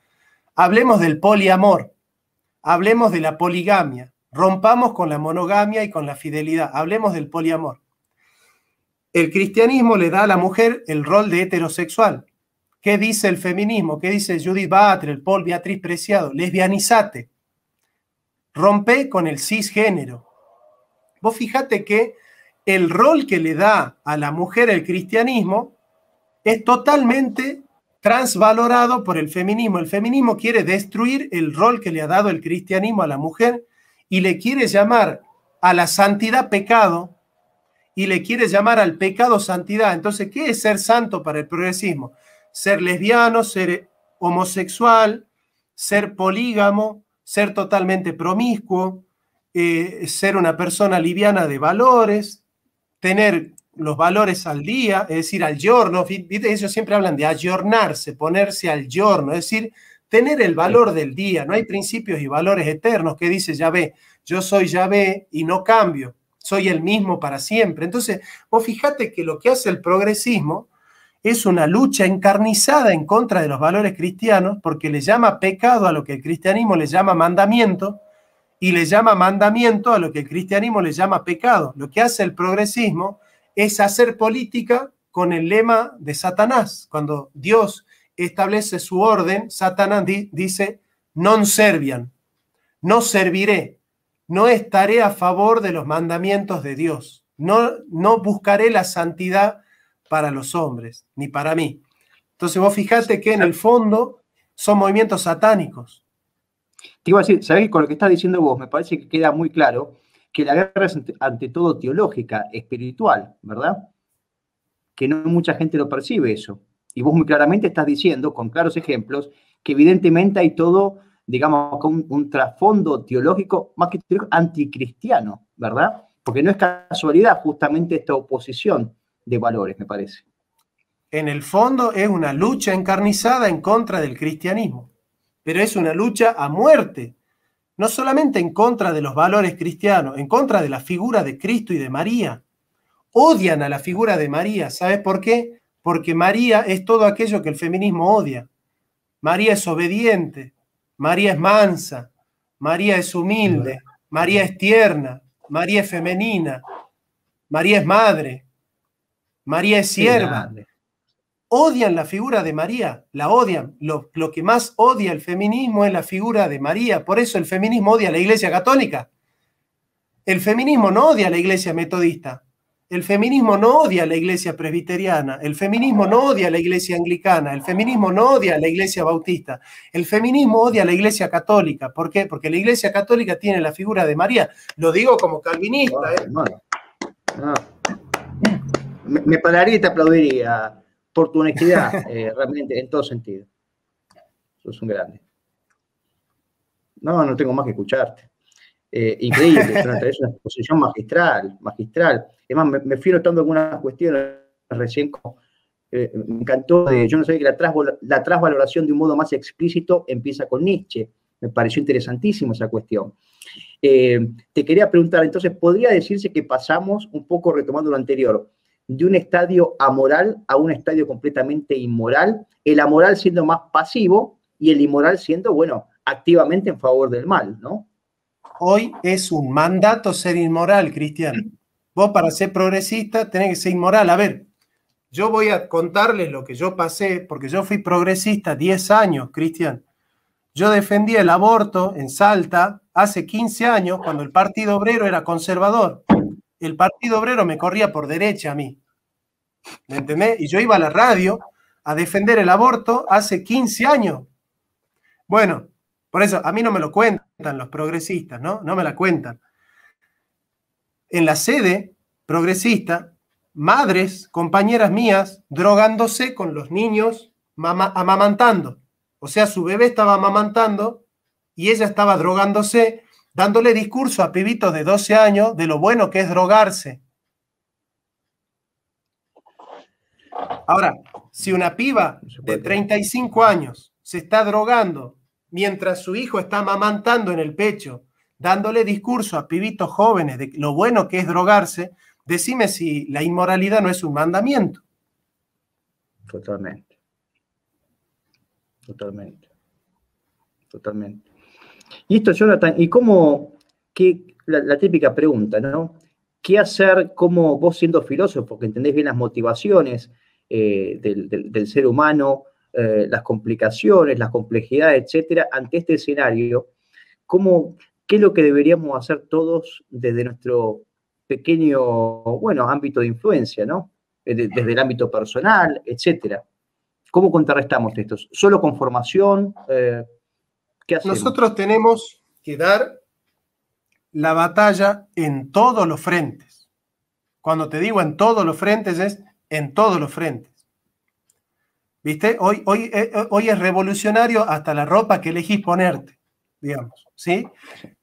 Hablemos del poliamor, hablemos de la poligamia, rompamos con la monogamia y con la fidelidad, hablemos del poliamor. El cristianismo le da a la mujer el rol de heterosexual. ¿Qué dice el feminismo? ¿Qué dice Judith Butler, Paul Beatriz Preciado? Lesbianizate. Rompe con el cisgénero. Vos fíjate que el rol que le da a la mujer el cristianismo es totalmente transvalorado por el feminismo. El feminismo quiere destruir el rol que le ha dado el cristianismo a la mujer y le quiere llamar a la santidad pecado y le quiere llamar al pecado santidad. Entonces, ¿qué es ser santo para el progresismo? Ser lesbiano, ser homosexual, ser polígamo, ser totalmente promiscuo, ser una persona liviana de valores, tener los valores al día, es decir, al giorno. ¿Viste? Ellos siempre hablan de ayornarse, ponerse al giorno, es decir, tener el valor del día. No hay principios y valores eternos. Que dice Yahvé, yo soy Yahvé y no cambio, soy el mismo para siempre. Entonces, vos fíjate que lo que hace el progresismo es una lucha encarnizada en contra de los valores cristianos, porque le llama pecado a lo que el cristianismo le llama mandamiento, y le llama mandamiento a lo que el cristianismo le llama pecado. Lo que hace el progresismo es hacer política con el lema de Satanás. Cuando Dios establece su orden, Satanás dice, non serviam, no serviré, no estaré a favor de los mandamientos de Dios, no buscaré la santidad para los hombres, ni para mí. Entonces vos fijate que en el fondo son movimientos satánicos. Te iba a decir, ¿sabés? Con lo que estás diciendo vos, me parece que queda muy claro que la guerra es ante todo teológica, espiritual, ¿verdad? Que no mucha gente lo percibe eso. Y vos muy claramente estás diciendo, con claros ejemplos, que evidentemente hay todo, digamos, un trasfondo teológico, más que teológico, anticristiano, ¿verdad? Porque no es casualidad justamente esta oposición de valores, me parece. En el fondo es una lucha encarnizada en contra del cristianismo, pero es una lucha a muerte. no solamente en contra de los valores cristianos, en contra de la figura de Cristo y de María. Odian a la figura de María. ¿Sabes por qué? Porque María es todo aquello que el feminismo odia. María es obediente, María es mansa, María es humilde, María es tierna, María es femenina, María es madre, María es sierva. Odian la figura de María, la odian. Lo que más odia el feminismo es la figura de María. Por eso el feminismo odia a la Iglesia Católica. El feminismo no odia a la Iglesia Metodista. El feminismo no odia a la Iglesia Presbiteriana. El feminismo no odia a la Iglesia Anglicana. El feminismo no odia a la Iglesia Bautista. El feminismo odia a la Iglesia Católica. ¿Por qué? Porque la Iglesia Católica tiene la figura de María. Lo digo como calvinista. No. Me pararía y te aplaudiría por tu honestidad, realmente, en todo sentido. Sos un grande. No tengo más que escucharte. Increíble, es una exposición magistral. Además, me fui notando algunas cuestiones recién. Me encantó, yo no sabía que la trasvaloración de un modo más explícito empieza con Nietzsche. Me pareció interesantísimo esa cuestión. Te quería preguntar, entonces, ¿podría decirse que pasamos, un poco retomando lo anterior, de un estadio amoral a un estadio completamente inmoral, el amoral siendo más pasivo y el inmoral siendo, bueno, activamente en favor del mal, ¿no? Hoy es un mandato ser inmoral, Cristian. Vos para ser progresista tenés que ser inmoral. A ver, yo voy a contarles lo que yo pasé, porque yo fui progresista 10 años, Cristian. Yo defendí el aborto en Salta hace 15 años, cuando el Partido Obrero era conservador. El Partido Obrero me corría por derecha a mí. ¿Me entendés? Y yo iba a la radio a defender el aborto hace 15 años. Bueno, por eso a mí no me lo cuentan los progresistas, ¿no? No me la cuentan. En la sede progresista, madres, compañeras mías, drogándose con los niños, amamantando. O sea, su bebé estaba amamantando y ella estaba drogándose, dándole discurso a pibitos de 12 años de lo bueno que es drogarse. Ahora, si una piba de 35 años se está drogando mientras su hijo está amamantando en el pecho, dándole discurso a pibitos jóvenes de lo bueno que es drogarse, decime si la inmoralidad no es un mandamiento. Totalmente. Y esto, Jonathan, ¿y cómo, la típica pregunta, ¿no? ¿Qué hacer, cómo vos siendo filósofo, que entendés bien las motivaciones del ser humano, las complicaciones, las complejidades, etcétera, ante este escenario, qué es lo que deberíamos hacer todos desde nuestro pequeño, bueno, ámbito de influencia, ¿no? Desde el ámbito personal, etcétera. ¿Cómo contrarrestamos esto? ¿Solo con formación? ¿Qué hacemos? Nosotros tenemos que dar la batalla en todos los frentes. Cuando te digo en todos los frentes, es en todos los frentes. ¿Viste? Hoy es revolucionario hasta la ropa que elegís ponerte, digamos, ¿sí?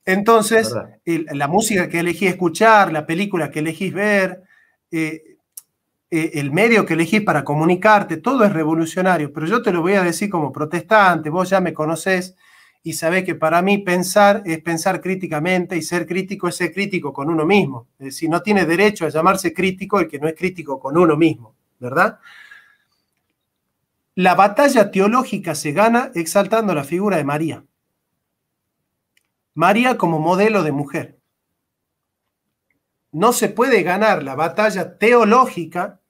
Entonces, la música que elegís escuchar, la película que elegís ver, el medio que elegís para comunicarte, todo es revolucionario, pero yo te lo voy a decir como protestante, vos ya me conocés y sabés que para mí pensar es pensar críticamente y ser crítico es ser crítico con uno mismo. Es decir, no tiene derecho a llamarse crítico el que no es crítico con uno mismo, ¿verdad? La batalla teológica se gana exaltando la figura de María. María como modelo de mujer. No se puede ganar la batalla teológica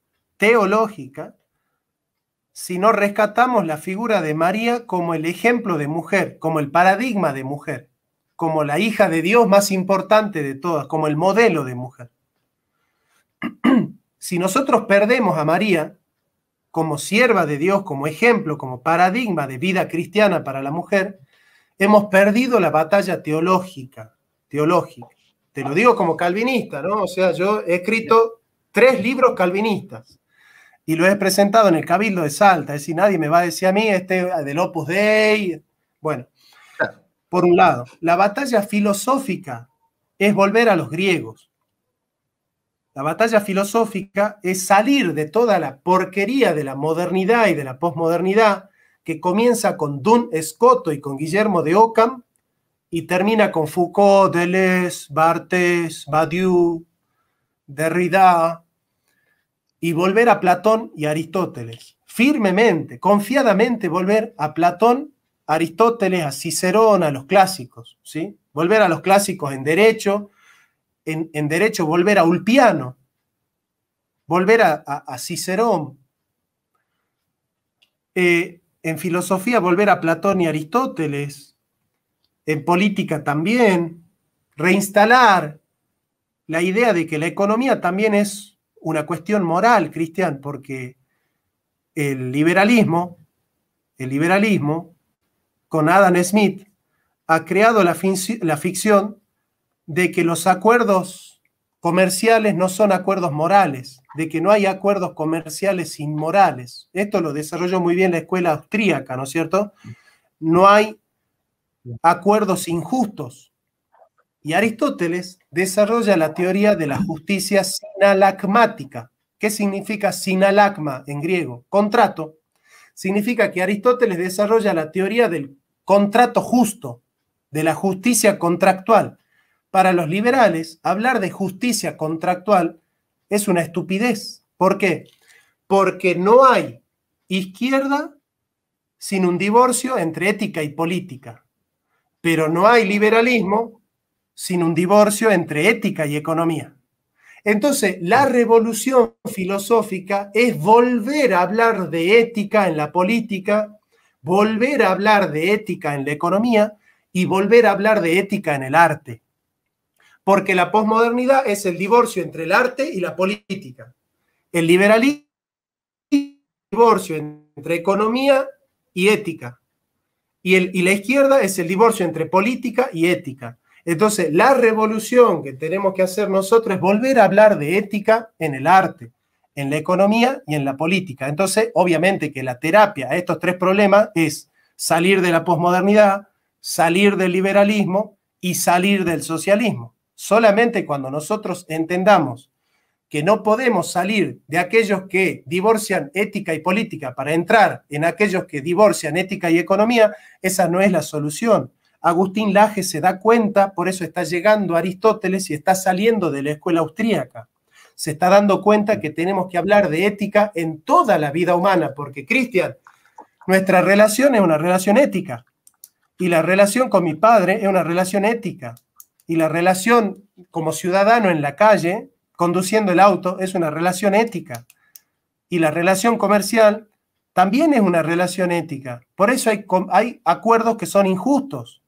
si no rescatamos la figura de María como el ejemplo de mujer, como el paradigma de mujer, como la hija de Dios más importante de todas, como el modelo de mujer. Si nosotros perdemos a María como sierva de Dios, como ejemplo, como paradigma de vida cristiana para la mujer, hemos perdido la batalla teológica. Te lo digo como calvinista, ¿no? O sea, yo he escrito 3 libros calvinistas y lo he presentado en el Cabildo de Salta, es decir, nadie me va a decir a mí, del Opus Dei. Bueno, por un lado, la batalla filosófica es volver a los griegos. La batalla filosófica es salir de toda la porquería de la modernidad y de la posmodernidad que comienza con Duns Scoto y con Guillermo de Ockham y termina con Foucault, Deleuze, Barthes, Badiou, Derrida, y volver a Platón y Aristóteles. Firmemente, confiadamente volver a Platón, Aristóteles, a Cicerón, a los clásicos, ¿sí? Volver a los clásicos en derecho, en derecho volver a Ulpiano, volver a Cicerón, en filosofía volver a Platón y Aristóteles, en política también, reinstalar la idea de que la economía también es una cuestión moral, Cristian, porque el liberalismo, con Adam Smith, ha creado la ficción de que los acuerdos comerciales no son acuerdos morales, de que no hay acuerdos comerciales inmorales. Esto lo desarrolló muy bien la escuela austríaca, ¿no es cierto? No hay acuerdos injustos. Y Aristóteles desarrolla la teoría de la justicia sinalagmática. ¿Qué significa sinalagma en griego? Contrato. Significa que Aristóteles desarrolla la teoría del contrato justo, de la justicia contractual. Para los liberales, hablar de justicia contractual es una estupidez. ¿Por qué? Porque no hay izquierda sin un divorcio entre ética y política. Pero no hay liberalismo sin un divorcio entre ética y economía. Entonces, la revolución filosófica es volver a hablar de ética en la política, volver a hablar de ética en la economía y volver a hablar de ética en el arte. Porque la posmodernidad es el divorcio entre el arte y la política. El liberalismo es el divorcio entre economía y ética. Y la izquierda es el divorcio entre política y ética. Entonces, la revolución que tenemos que hacer nosotros es volver a hablar de ética en el arte, en la economía y en la política. Entonces, obviamente que la terapia a estos tres problemas es salir de la posmodernidad, salir del liberalismo y salir del socialismo. Solamente cuando nosotros entendamos que no podemos salir de aquellos que divorcian ética y política para entrar en aquellos que divorcian ética y economía, esa no es la solución. Agustín Laje se da cuenta, por eso está llegando a Aristóteles y está saliendo de la escuela austríaca. Se está dando cuenta que tenemos que hablar de ética en toda la vida humana, porque, Cristian, nuestra relación es una relación ética, y la relación con mi padre es una relación ética, y la relación como ciudadano en la calle, conduciendo el auto, es una relación ética, y la relación comercial también es una relación ética. Por eso hay acuerdos que son injustos.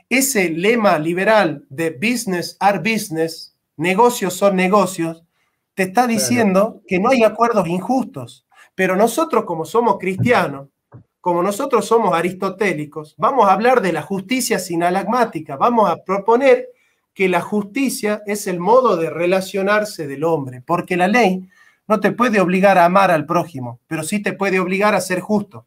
Ese lema liberal de business are business, negocios son negocios, te está diciendo que no hay acuerdos injustos. Pero nosotros, como somos cristianos, como nosotros somos aristotélicos, vamos a hablar de la justicia sinalagmática, vamos a proponer que la justicia es el modo de relacionarse del hombre, porque la ley no te puede obligar a amar al prójimo, pero sí te puede obligar a ser justo.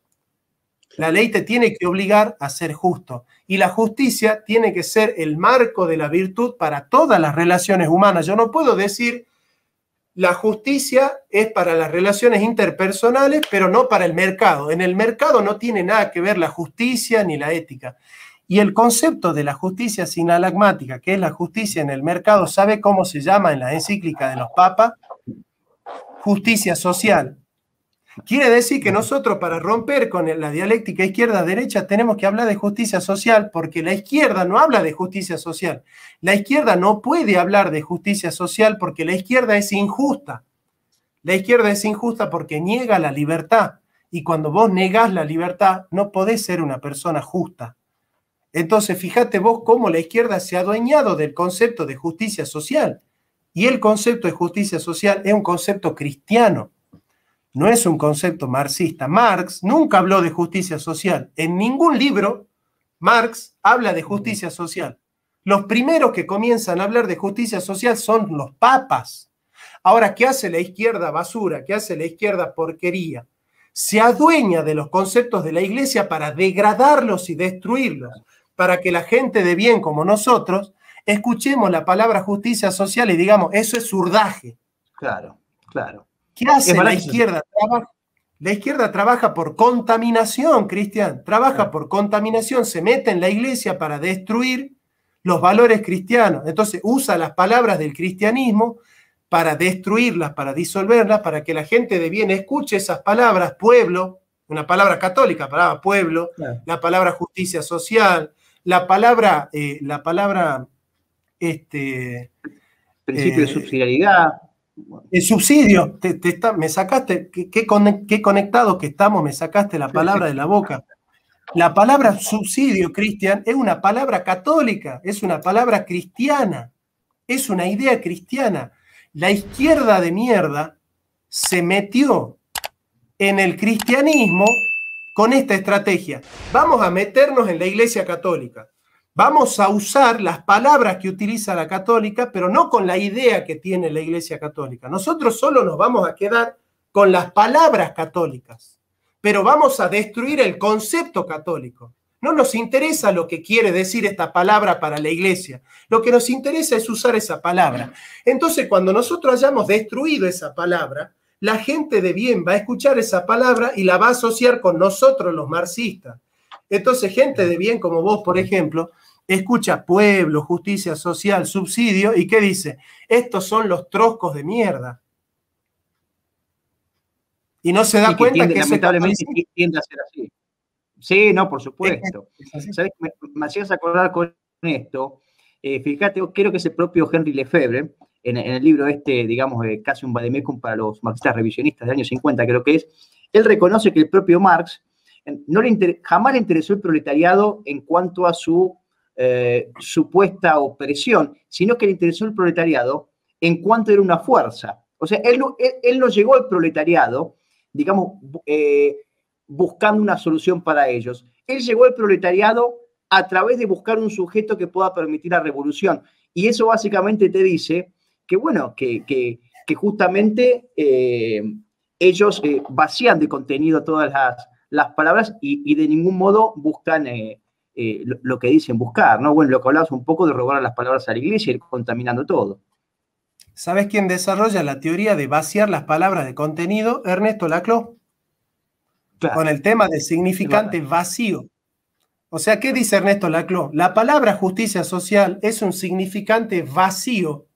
La ley te tiene que obligar a ser justo. Y la justicia tiene que ser el marco de la virtud para todas las relaciones humanas. Yo no puedo decir la justicia es para las relaciones interpersonales, pero no para el mercado. En el mercado no tiene nada que ver la justicia ni la ética. Y el concepto de la justicia sinalagmática, que es la justicia en el mercado, ¿sabe cómo se llama en la encíclica de los papas? Justicia social. Quiere decir que nosotros, para romper con la dialéctica izquierda-derecha, tenemos que hablar de justicia social, porque la izquierda no habla de justicia social. La izquierda no puede hablar de justicia social porque la izquierda es injusta. La izquierda es injusta porque niega la libertad. Y cuando vos negás la libertad, no podés ser una persona justa. Entonces, fíjate vos cómo la izquierda se ha adueñado del concepto de justicia social. Y el concepto de justicia social es un concepto cristiano. No es un concepto marxista. Marx nunca habló de justicia social. En ningún libro Marx habla de justicia social. Los primeros que comienzan a hablar de justicia social son los papas. Ahora, ¿qué hace la izquierda basura? ¿Qué hace la izquierda porquería? Se adueña de los conceptos de la iglesia para degradarlos y destruirlos, para que la gente de bien como nosotros escuchemos la palabra justicia social y digamos, eso es zurdaje. Claro, claro. ¿Qué hace la izquierda? La izquierda trabaja por contaminación, Cristian, trabaja por contaminación, se mete en la iglesia para destruir los valores cristianos. Entonces usa las palabras del cristianismo para destruirlas, para disolverlas, para que la gente de bien escuche esas palabras, pueblo, una palabra católica, palabra pueblo, Claro. la palabra justicia social, la palabra Principio de subsidiariedad. el subsidio. Me sacaste, qué conectados que estamos, me sacaste la palabra de la boca. La palabra subsidio, Cristian, es una palabra católica, es una palabra cristiana, es una idea cristiana. La izquierda de mierda se metió en el cristianismo con esta estrategia. Vamos a meternos en la Iglesia Católica. Vamos a usar las palabras que utiliza la católica, pero no con la idea que tiene la Iglesia Católica. Nosotros solo nos vamos a quedar con las palabras católicas, pero vamos a destruir el concepto católico. No nos interesa lo que quiere decir esta palabra para la Iglesia. Lo que nos interesa es usar esa palabra. Entonces, cuando nosotros hayamos destruido esa palabra, la gente de bien va a escuchar esa palabra y la va a asociar con nosotros los marxistas. Entonces, gente de bien como vos, por ejemplo, escucha pueblo, justicia social, subsidio, ¿y qué dice? Estos son los troscos de mierda. Y no se da cuenta que lamentablemente tiende a ser así. Sí, no, por supuesto. ¿Sabes? Me hacías acordar con esto. Fíjate, creo que es el propio Henry Lefebvre, en el libro digamos, casi un vademecum para los marxistas revisionistas del año 50, creo que es, él reconoce que el propio Marx jamás le interesó el proletariado en cuanto a su supuesta opresión, sino que le interesó el proletariado en cuanto era una fuerza. O sea, él no llegó al proletariado, digamos, buscando una solución para ellos. Él llegó al proletariado a través de buscar un sujeto que pueda permitir la revolución. Y eso básicamente te dice que, bueno, que justamente ellos vacían de contenido todas las palabras y de ningún modo buscan lo que dicen buscar, ¿no? Bueno, lo que hablabas un poco de robar las palabras a la iglesia y ir contaminando todo. ¿Sabes quién desarrolla la teoría de vaciar las palabras de contenido? Ernesto Laclau. Claro. Con el tema del significante vacío. O sea, ¿qué dice Ernesto Laclau? La palabra justicia social es un significante vacío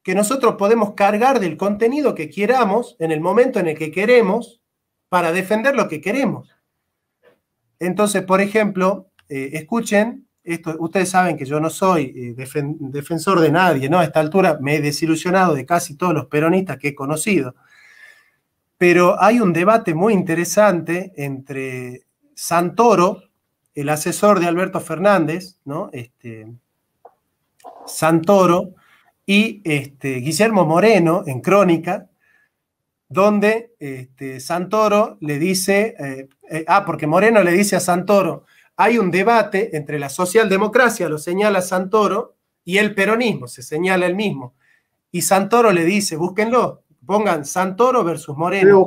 que nosotros podemos cargar del contenido que queramos en el momento en el que queremos para defender lo que queremos. Entonces, por ejemplo, escuchen, esto, ustedes saben que yo no soy defensor de nadie, ¿no? A esta altura me he desilusionado de casi todos los peronistas que he conocido. Pero hay un debate muy interesante entre Santoro, el asesor de Alberto Fernández, ¿no? Santoro, y Guillermo Moreno en Crónica, donde Santoro le dice, porque Moreno le dice a Santoro, hay un debate entre la socialdemocracia, lo señala Santoro, y el peronismo, se señala el mismo. Y Santoro le dice, búsquenlo, pongan Santoro versus Moreno.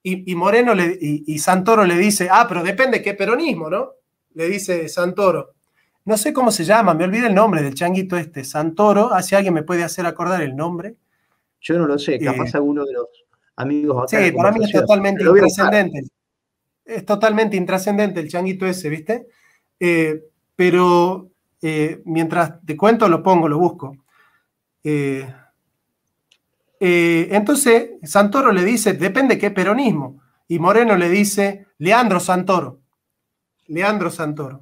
Y Moreno y Santoro le dice, pero depende qué peronismo, ¿no? Le dice Santoro. No sé cómo se llama, me olvidé el nombre del changuito Santoro, si alguien me puede hacer acordar el nombre. Yo no lo sé, capaz alguno de los amigos acá. Sí, para mí es totalmente intrascendente. Es totalmente intrascendente el changuito ese, ¿viste? Pero mientras te cuento, lo pongo, lo busco. Entonces, Santoro le dice, depende qué peronismo. Y Moreno le dice, Leandro Santoro. Leandro Santoro.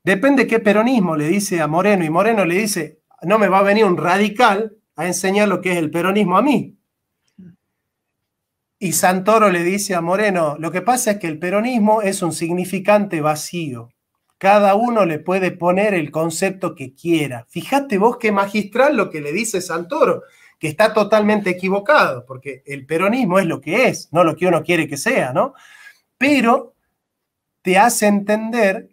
Depende qué peronismo, le dice a Moreno. Y Moreno le dice, no me va a venir un radical a enseñar lo que es el peronismo a mí. Y Santoro le dice a Moreno, lo que pasa es que el peronismo es un significante vacío. Cada uno le puede poner el concepto que quiera. Fíjate vos qué magistral lo que le dice Santoro, que está totalmente equivocado, porque el peronismo es lo que es, no lo que uno quiere que sea, ¿no? Pero te hace entender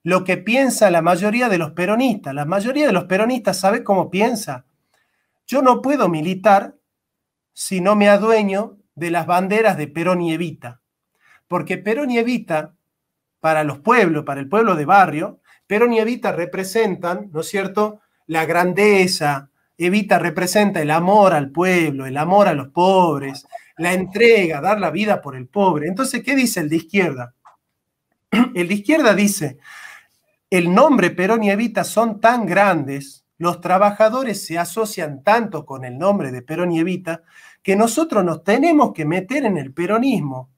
lo que piensa la mayoría de los peronistas. La mayoría de los peronistas sabe cómo piensa. Yo no puedo militar si no me adueño de las banderas de Perón y Evita. Porque Perón y Evita, para los pueblos, para el pueblo de barrio, Perón y Evita representan, ¿no es cierto?, la grandeza, Evita representa el amor al pueblo, el amor a los pobres, la entrega, dar la vida por el pobre. Entonces, ¿qué dice el de izquierda? El de izquierda dice, el nombre Perón y Evita son tan grandes, los trabajadores se asocian tanto con el nombre de Perón y Evita, que nosotros nos tenemos que meter en el peronismo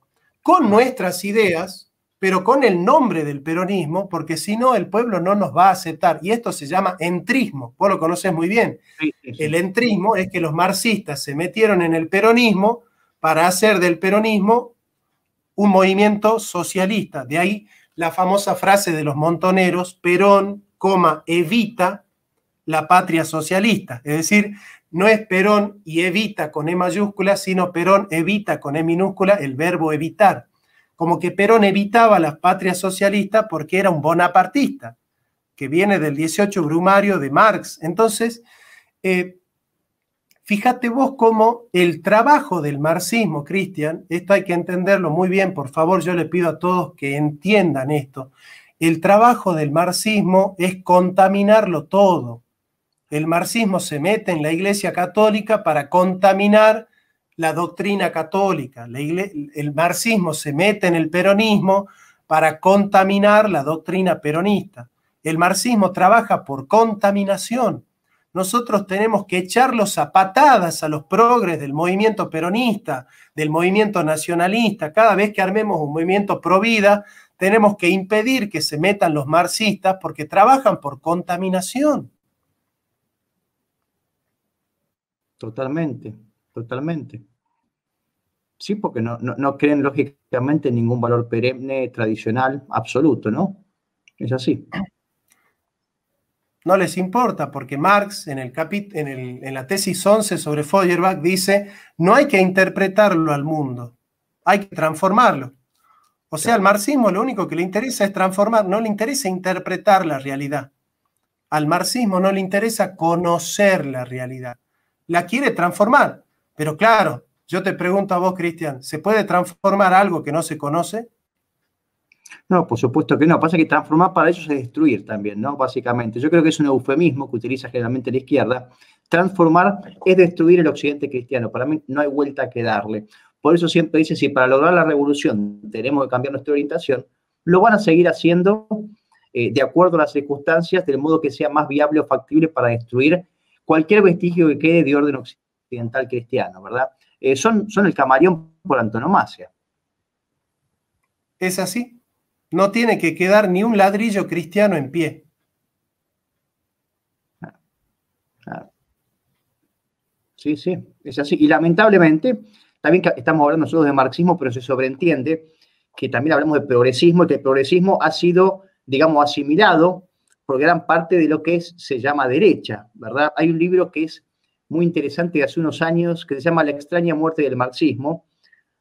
con nuestras ideas, pero con el nombre del peronismo, porque si no el pueblo no nos va a aceptar. Y esto se llama entrismo, vos lo conocés muy bien. Sí. El entrismo es que los marxistas se metieron en el peronismo para hacer del peronismo un movimiento socialista. De ahí la famosa frase de los montoneros, Perón, Evita la patria socialista. Es decir, no es Perón y Evita con E mayúscula, sino Perón evita con E minúscula el verbo evitar. Como que Perón evitaba la patria socialista porque era un bonapartista, que viene del 18 Brumario de Marx. Entonces, fíjate vos cómo el trabajo del marxismo, Cristian, esto hay que entenderlo muy bien, por favor, yo le pido a todos que entiendan esto. El trabajo del marxismo es contaminarlo todo. El marxismo se mete en la Iglesia Católica para contaminar la doctrina católica. El marxismo se mete en el peronismo para contaminar la doctrina peronista. El marxismo trabaja por contaminación. Nosotros tenemos que echarlos a patadas a los progres del movimiento peronista, del movimiento nacionalista. Cada vez que armemos un movimiento pro vida, tenemos que impedir que se metan los marxistas porque trabajan por contaminación. Totalmente, totalmente. Sí, porque no creen lógicamente en ningún valor perenne, tradicional, absoluto, ¿no? Es así. No les importa, porque Marx en la tesis 11 sobre Feuerbach dice, no hay que interpretarlo al mundo, hay que transformarlo. O sea, al marxismo lo único que le interesa es transformar, no le interesa interpretar la realidad. Al marxismo no le interesa conocer la realidad. La quiere transformar, pero claro, yo te pregunto a vos, Cristian, ¿se puede transformar algo que no se conoce? No, por supuesto que no. Pasa que transformar para ellos es destruir también, ¿no? Básicamente. Yo creo que es un eufemismo que utiliza generalmente la izquierda. Transformar es destruir el occidente cristiano. Para mí no hay vuelta que darle. Por eso siempre dice, si para lograr la revolución tenemos que cambiar nuestra orientación, lo van a seguir haciendo de acuerdo a las circunstancias, del modo que sea más viable o factible para destruir cualquier vestigio que quede de orden occidental cristiano, ¿verdad? Son el camaleón por antonomasia. Es así. No tiene que quedar ni un ladrillo cristiano en pie. Sí, sí, es así. Y lamentablemente, también estamos hablando nosotros de marxismo, pero se sobreentiende que también hablamos de progresismo y que el progresismo ha sido, digamos, asimilado por gran parte de lo que se llama derecha, ¿verdad? Hay un libro que es muy interesante de hace unos años que se llama La extraña muerte del marxismo,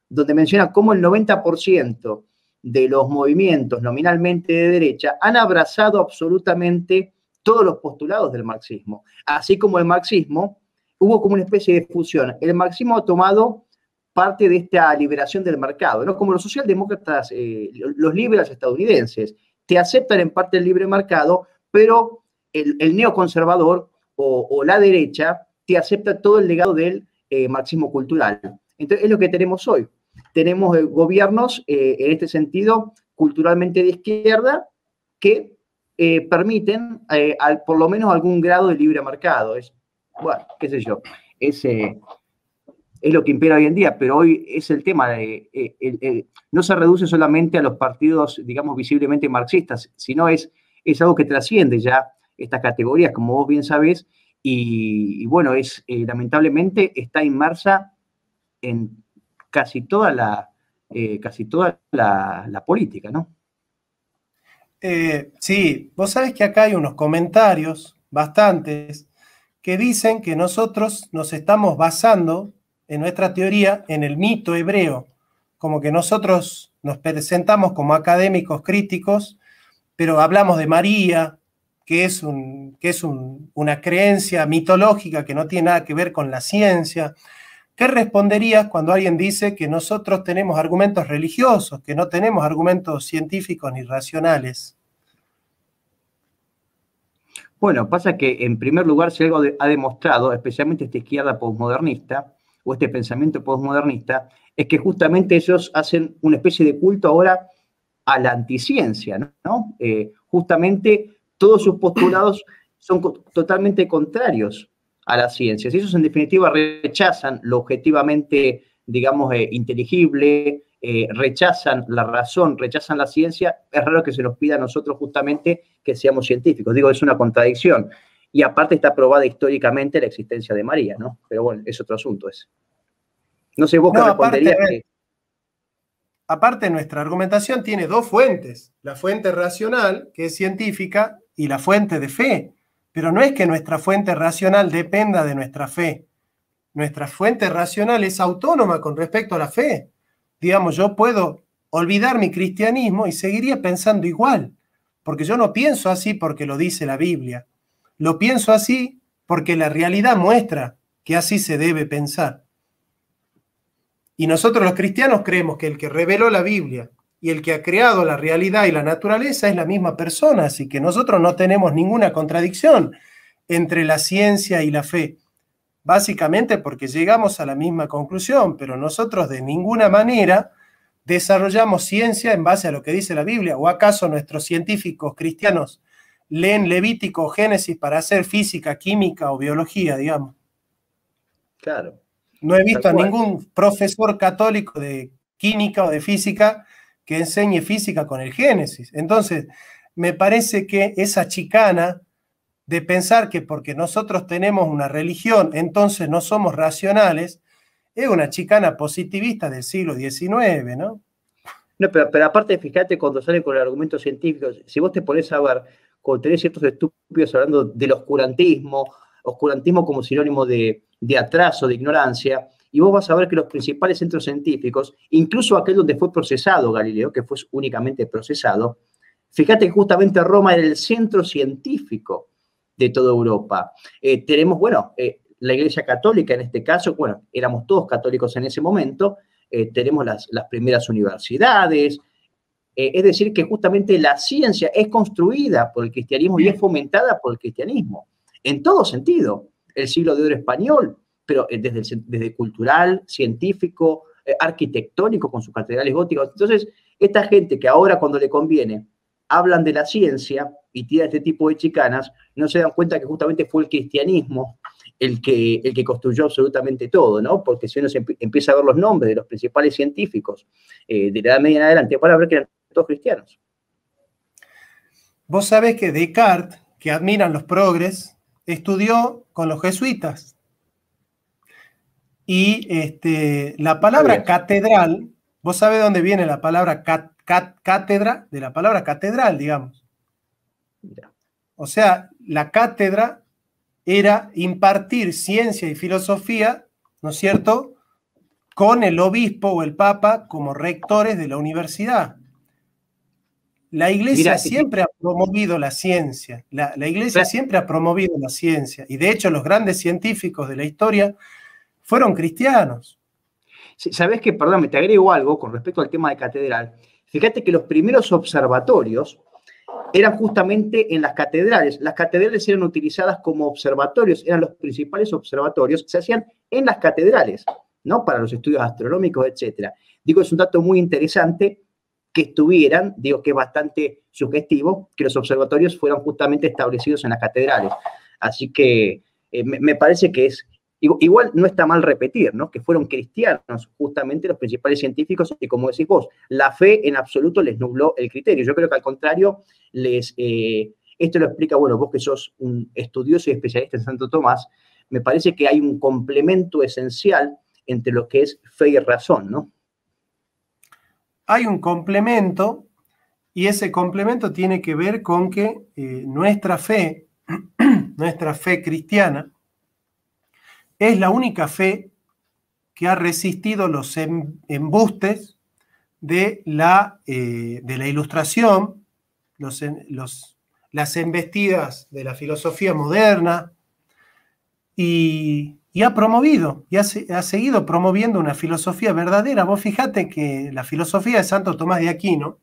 donde menciona cómo el 90% de los movimientos nominalmente de derecha han abrazado absolutamente todos los postulados del marxismo. Así como el marxismo, hubo como una especie de fusión. El marxismo ha tomado parte de esta liberación del mercado, ¿no? Como los socialdemócratas, los liberales estadounidenses, te aceptan en parte el libre mercado, pero el neoconservador o la derecha te acepta todo el legado del marxismo cultural. Entonces, es lo que tenemos hoy. Tenemos gobiernos, en este sentido, culturalmente de izquierda, que permiten por lo menos algún grado de libre mercado. Bueno, qué sé yo, es lo que impera hoy en día, pero hoy es el tema. No se reduce solamente a los partidos, digamos, visiblemente marxistas, sino es algo que trasciende ya estas categorías, como vos bien sabés, y bueno, lamentablemente está inmersa en casi toda la política, ¿no? Sí, vos sabés que acá hay unos comentarios, bastantes, que dicen que nosotros nos estamos basando en nuestra teoría en el mito hebreo, como que nosotros nos presentamos como académicos críticos, pero hablamos de María, que es una creencia mitológica que no tiene nada que ver con la ciencia. ¿Qué responderías cuando alguien dice que nosotros tenemos argumentos religiosos, que no tenemos argumentos científicos ni racionales? Bueno, pasa que en primer lugar, si algo ha demostrado, especialmente esta izquierda posmodernista, o este pensamiento posmodernista, es que justamente ellos hacen una especie de culto ahora a la anticiencia, ¿no? Justamente todos sus postulados son totalmente contrarios a las ciencias. Y ellos en definitiva rechazan lo objetivamente, digamos, inteligible, rechazan la razón, rechazan la ciencia. Es raro que se nos pida a nosotros justamente que seamos científicos. Digo, es una contradicción. Y aparte está probada históricamente la existencia de María, ¿no? Pero bueno, es otro asunto ese. No sé, vos qué responderías. Aparte, nuestra argumentación tiene dos fuentes. La fuente racional, que es científica, y la fuente de fe. Pero no es que nuestra fuente racional dependa de nuestra fe. Nuestra fuente racional es autónoma con respecto a la fe. Digamos, yo puedo olvidar mi cristianismo y seguiría pensando igual, porque yo no pienso así porque lo dice la Biblia. Lo pienso así porque la realidad muestra que así se debe pensar. Y nosotros los cristianos creemos que el que reveló la Biblia y el que ha creado la realidad y la naturaleza es la misma persona, así que nosotros no tenemos ninguna contradicción entre la ciencia y la fe, básicamente porque llegamos a la misma conclusión, pero nosotros de ninguna manera desarrollamos ciencia en base a lo que dice la Biblia. ¿O acaso nuestros científicos cristianos leen Levítico o Génesis para hacer física, química o biología, digamos? Claro. No he visto a ningún profesor católico de química o de física que enseñe física con el Génesis. Entonces, me parece que esa chicana de pensar que porque nosotros tenemos una religión, entonces no somos racionales, es una chicana positivista del siglo XIX, ¿no? No, pero aparte, fíjate, cuando salen con el argumento científico, si vos te pones a ver, cuando tenés ciertos estúpidos hablando del oscurantismo como sinónimo de atraso, de ignorancia, y vos vas a ver que los principales centros científicos, incluso aquel donde fue procesado Galileo, que fue únicamente procesado, fíjate que justamente Roma era el centro científico de toda Europa. Tenemos, bueno, la Iglesia Católica en este caso, bueno, éramos todos católicos en ese momento, tenemos las primeras universidades, es decir, que justamente la ciencia es construida por el cristianismo y es fomentada por el cristianismo, en todo sentido. El siglo de oro español, pero desde cultural, científico, arquitectónico, con sus catedrales góticas. Entonces, esta gente que ahora cuando le conviene hablan de la ciencia y tiran este tipo de chicanas, no se dan cuenta que justamente fue el cristianismo el que construyó absolutamente todo, ¿no? Porque si uno empieza a ver los nombres de los principales científicos de la Edad Media en adelante, van a ver que eran todos cristianos. Vos sabés que Descartes, que admiran los progres, estudió con los jesuitas. Y la palabra catedral, ¿vos sabés de dónde viene la palabra cátedra? De la palabra catedral, digamos. Mira. O sea, la cátedra era impartir ciencia y filosofía, ¿no es cierto?, con el obispo o el papa como rectores de la universidad. La Iglesia siempre ha promovido la ciencia. La Iglesia siempre ha promovido la ciencia. Y de hecho, los grandes científicos de la historia fueron cristianos. ¿Sabés qué? Perdón, te agrego algo con respecto al tema de catedral. Fíjate que los primeros observatorios eran justamente en las catedrales. Las catedrales eran utilizadas como observatorios, eran los principales observatorios, se hacían en las catedrales, ¿no? Para los estudios astronómicos, etc. Digo, es un dato muy interesante que estuvieran, digo que es bastante sugestivo, que los observatorios fueran justamente establecidos en las catedrales. Así que me parece que es, igual no está mal repetir, ¿no? Que fueron cristianos justamente los principales científicos y como decís vos, la fe en absoluto les nubló el criterio. Yo creo que al contrario, esto lo explica, bueno, vos que sos un estudioso y especialista en Santo Tomás, me parece que hay un complemento esencial entre lo que es fe y razón, ¿no? Hay un complemento y ese complemento tiene que ver con que nuestra fe cristiana es la única fe que ha resistido los embustes de la Ilustración, las embestidas de la filosofía moderna y ha promovido, y ha seguido promoviendo una filosofía verdadera. Vos fijate que la filosofía de Santo Tomás de Aquino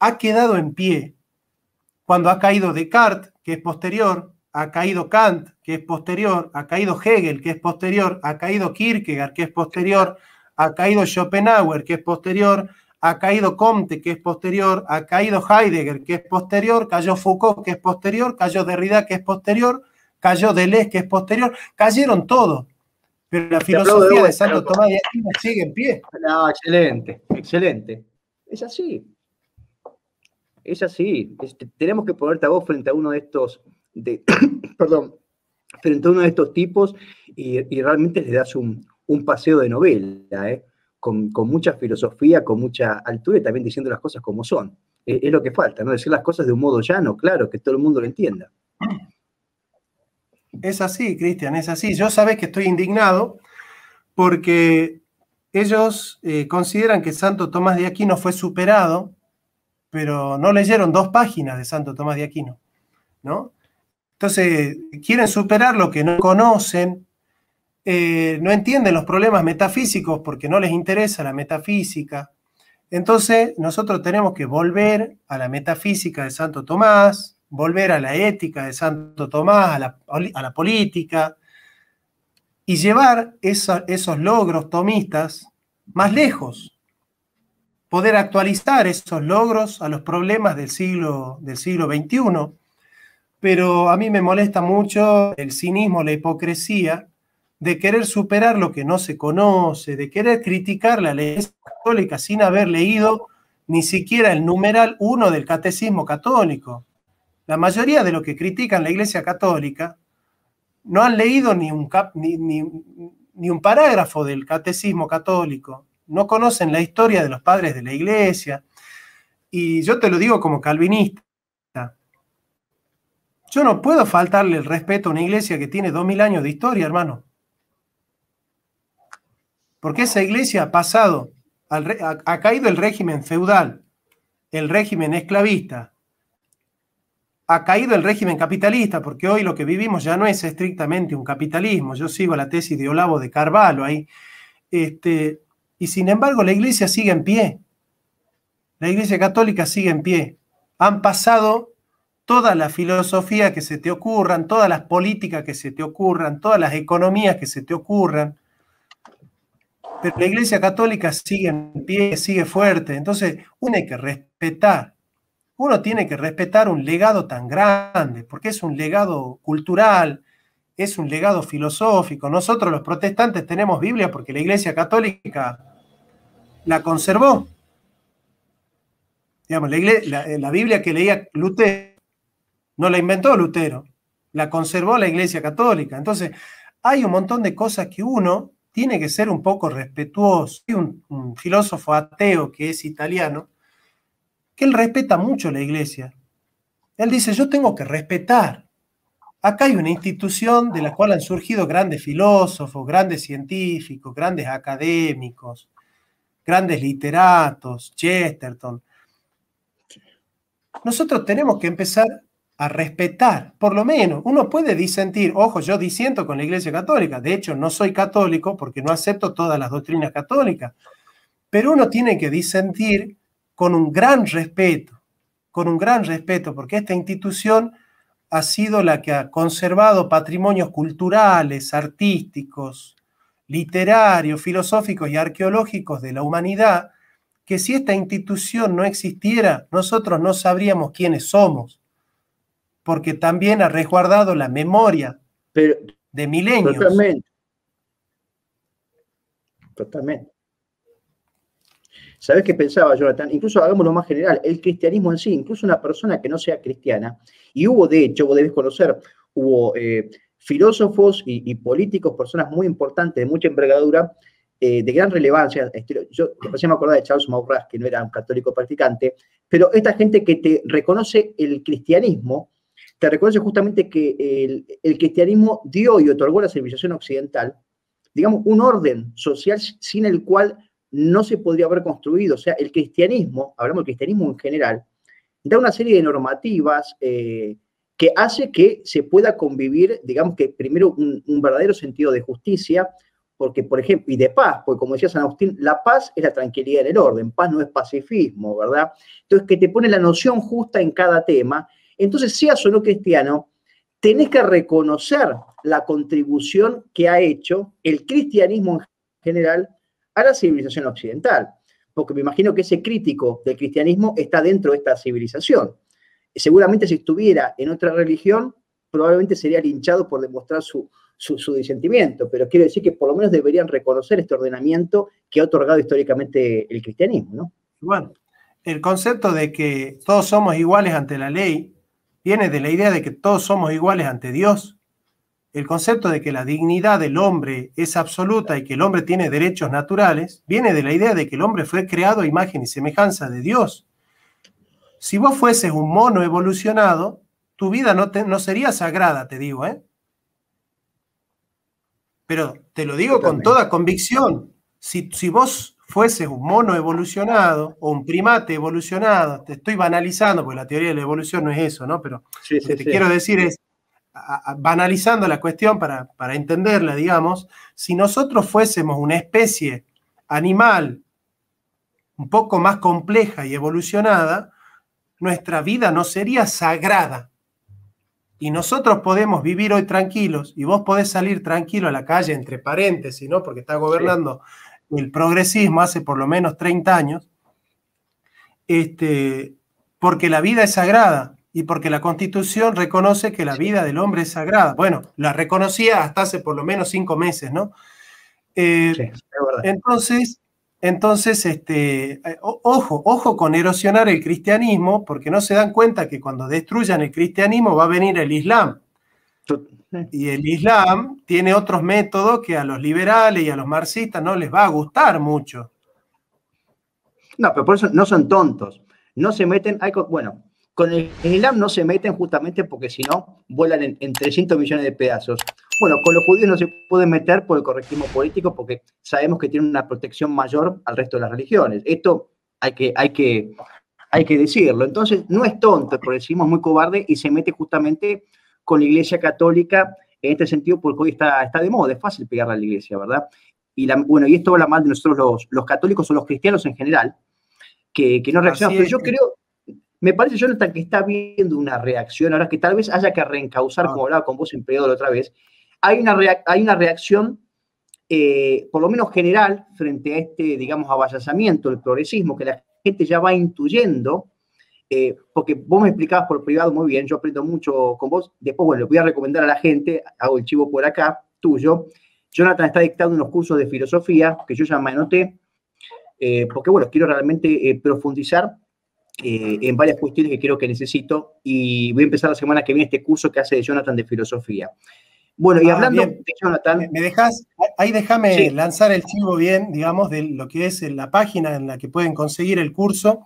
ha quedado en pie cuando ha caído Descartes, que es posterior, ha caído Kant, que es posterior, ha caído Hegel, que es posterior, ha caído Kierkegaard, que es posterior, ha caído Schopenhauer, que es posterior, ha caído Comte, que es posterior, ha caído Heidegger, que es posterior, cayó Foucault, que es posterior, cayó Derrida, que es posterior, cayó Deleuze, que es posterior, cayeron todos. Pero la filosofía de Santo Tomás de Aquino sigue en pie. No, excelente, excelente. Es así. Es así. Tenemos que ponerte a vos frente a uno de estos, perdón, frente a uno de estos tipos y realmente le das un paseo de novela, con mucha filosofía, con mucha altura y también diciendo las cosas como son. Es lo que falta, ¿no? Decir las cosas de un modo llano, claro, que todo el mundo lo entienda. Es así, Cristian, es así. Yo sabés que estoy indignado porque ellos consideran que Santo Tomás de Aquino fue superado, pero no leyeron 2 páginas de Santo Tomás de Aquino, ¿no? Entonces, quieren superar lo que no conocen, no entienden los problemas metafísicos porque no les interesa la metafísica. Entonces, nosotros tenemos que volver a la metafísica de Santo Tomás, volver a la ética de Santo Tomás, a la política, y llevar esos logros tomistas más lejos, poder actualizar esos logros a los problemas del siglo XXI. Pero a mí me molesta mucho el cinismo, la hipocresía de querer superar lo que no se conoce, de querer criticar la Iglesia Católica sin haber leído ni siquiera el numeral 1 del Catecismo Católico. La mayoría de los que critican la Iglesia Católica no han leído ni un parágrafo del Catecismo Católico, no conocen la historia de los padres de la Iglesia. Y yo te lo digo como calvinista. Yo no puedo faltarle el respeto a una iglesia que tiene 2000 años de historia, hermano. Porque esa iglesia ha pasado, ha caído el régimen feudal, el régimen esclavista, ha caído el régimen capitalista, porque hoy lo que vivimos ya no es estrictamente un capitalismo. Yo sigo la tesis de Olavo de Carvalho ahí. Y sin embargo la iglesia sigue en pie. La iglesia católica sigue en pie. Han pasado toda la filosofía que se te ocurran, todas las políticas que se te ocurran, todas las economías que se te ocurran, pero la Iglesia Católica sigue en pie, sigue fuerte. Entonces, uno tiene que respetar un legado tan grande, porque es un legado cultural, es un legado filosófico. Nosotros los protestantes tenemos Biblia porque la Iglesia Católica la conservó. Digamos, la Biblia que leía Lutero no la inventó Lutero, la conservó la Iglesia Católica. Entonces, hay un montón de cosas que uno tiene que ser un poco respetuoso. Hay un filósofo ateo que es italiano, que él respeta mucho la Iglesia. Él dice, yo tengo que respetar. Acá hay una institución de la cual han surgido grandes filósofos, grandes científicos, grandes académicos, grandes literatos, Chesterton. Nosotros tenemos que empezar a respetar, por lo menos. Uno puede disentir, ojo, yo disiento con la Iglesia Católica, de hecho no soy católico porque no acepto todas las doctrinas católicas, pero uno tiene que disentir con un gran respeto, porque esta institución ha sido la que ha conservado patrimonios culturales, artísticos, literarios, filosóficos y arqueológicos de la humanidad, que si esta institución no existiera, nosotros no sabríamos quiénes somos, porque también ha resguardado la memoria de milenios. Totalmente. ¿Sabés qué pensaba, Jonathan? Incluso hagámoslo más general, el cristianismo en sí, incluso una persona que no sea cristiana, y hubo, de hecho, vos debés conocer, hubo filósofos y políticos, personas muy importantes, de mucha envergadura, de gran relevancia. Yo recién me acordaba de Charles Maurras, que no era un católico practicante, pero esta gente que te reconoce el cristianismo, te reconoce justamente que el cristianismo dio y otorgó a la civilización occidental, digamos, un orden social sin el cual no se podría haber construido. O sea, el cristianismo, hablamos del cristianismo en general, da una serie de normativas que hace que se pueda convivir, digamos que primero un verdadero sentido de justicia, porque, por ejemplo, y de paz, porque como decía San Agustín, la paz es la tranquilidad en el orden, paz no es pacifismo, ¿verdad? Entonces, que te pone la noción justa en cada tema, Entonces, seas o no cristiano, tenés que reconocer la contribución que ha hecho el cristianismo en general a la civilización occidental. Porque me imagino que ese crítico del cristianismo está dentro de esta civilización. Seguramente si estuviera en otra religión, probablemente sería linchado por demostrar su disentimiento, pero quiero decir que por lo menos deberían reconocer este ordenamiento que ha otorgado históricamente el cristianismo, ¿no? Bueno, el concepto de que todos somos iguales ante la ley viene de la idea de que todos somos iguales ante Dios. El concepto de que la dignidad del hombre es absoluta y que el hombre tiene derechos naturales viene de la idea de que el hombre fue creado a imagen y semejanza de Dios. Si vos fueses un mono evolucionado, tu vida no sería sagrada, te digo, ¿eh? Pero te lo digo con toda convicción. Si vos fueses un mono evolucionado o un primate evolucionado, te estoy banalizando, porque la teoría de la evolución no es eso, ¿no? Pero lo que te quiero decir es, banalizando la cuestión para entenderla, digamos, si nosotros fuésemos una especie animal un poco más compleja y evolucionada, nuestra vida no sería sagrada. Y nosotros podemos vivir hoy tranquilos, y vos podés salir tranquilo a la calle, entre paréntesis, ¿no? Porque está gobernando el progresismo hace por lo menos 30 años, porque la vida es sagrada y porque la Constitución reconoce que la vida del hombre es sagrada. Bueno, la reconocía hasta hace por lo menos 5 meses, ¿no? Sí, es verdad. Entonces, ojo con erosionar el cristianismo, porque no se dan cuenta que cuando destruyan el cristianismo va a venir el Islam. Y el Islam tiene otros métodos que a los liberales y a los marxistas no les va a gustar mucho. No, pero por eso no son tontos. No se meten, bueno, con el Islam no se meten justamente porque si no, vuelan en 300 millones de pedazos. Bueno, con los judíos no se pueden meter por el correctismo político porque sabemos que tienen una protección mayor al resto de las religiones. Esto hay que decirlo. Entonces, no es tonto, el progresismo es muy cobarde y se mete justamente con la Iglesia Católica en este sentido porque hoy está de moda, es fácil pegarle a la Iglesia, ¿verdad? Y esto habla mal de nosotros los católicos o los cristianos en general, que no reaccionan. Pero yo creo, me parece, Jonathan, que está habiendo una reacción ahora que tal vez haya que reencauzar, como hablaba con vos en periodo la otra vez. Hay una reacción, por lo menos general, frente a este, digamos, avasallamiento del progresismo, que la gente ya va intuyendo, porque vos me explicabas por privado muy bien, yo aprendo mucho con vos. Después, bueno, le voy a recomendar a la gente, hago el chivo por acá, tuyo. Jonathan está dictando unos cursos de filosofía que yo ya me anoté, porque, bueno, quiero realmente profundizar en varias cuestiones que creo que necesito, y voy a empezar la semana que viene este curso que hace de Jonathan de filosofía. Bueno, y hablando de Jonathan... ¿Me dejás? Ahí déjame lanzar el chivo bien, digamos, de lo que es la página en la que pueden conseguir el curso.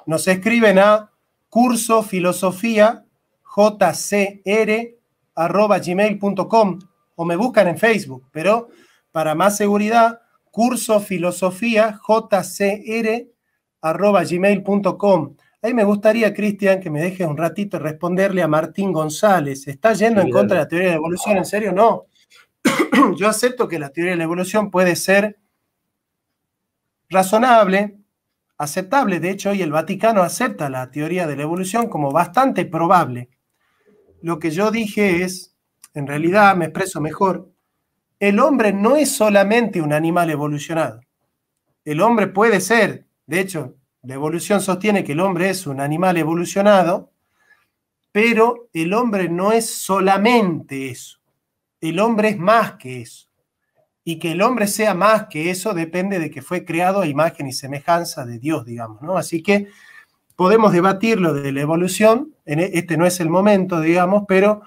Nos escriben a cursofilosofia@gmail.com o me buscan en Facebook, pero para más seguridad, cursofilosofia@gmail.com. Ahí me gustaría, Cristian, que me dejes un ratito responderle a Martín González. ¿Está yendo en contra de la teoría de la evolución? ¿En serio? No. Yo acepto que la teoría de la evolución puede ser razonable, aceptable. De hecho, hoy el Vaticano acepta la teoría de la evolución como bastante probable. Lo que yo dije es, en realidad me expreso mejor, el hombre no es solamente un animal evolucionado. El hombre puede ser, de hecho, la evolución sostiene que el hombre es un animal evolucionado, pero el hombre no es solamente eso. El hombre es más que eso. Y que el hombre sea más que eso depende de que fue creado a imagen y semejanza de Dios, digamos, ¿no? Así que podemos debatir lo de la evolución, este no es el momento, digamos, pero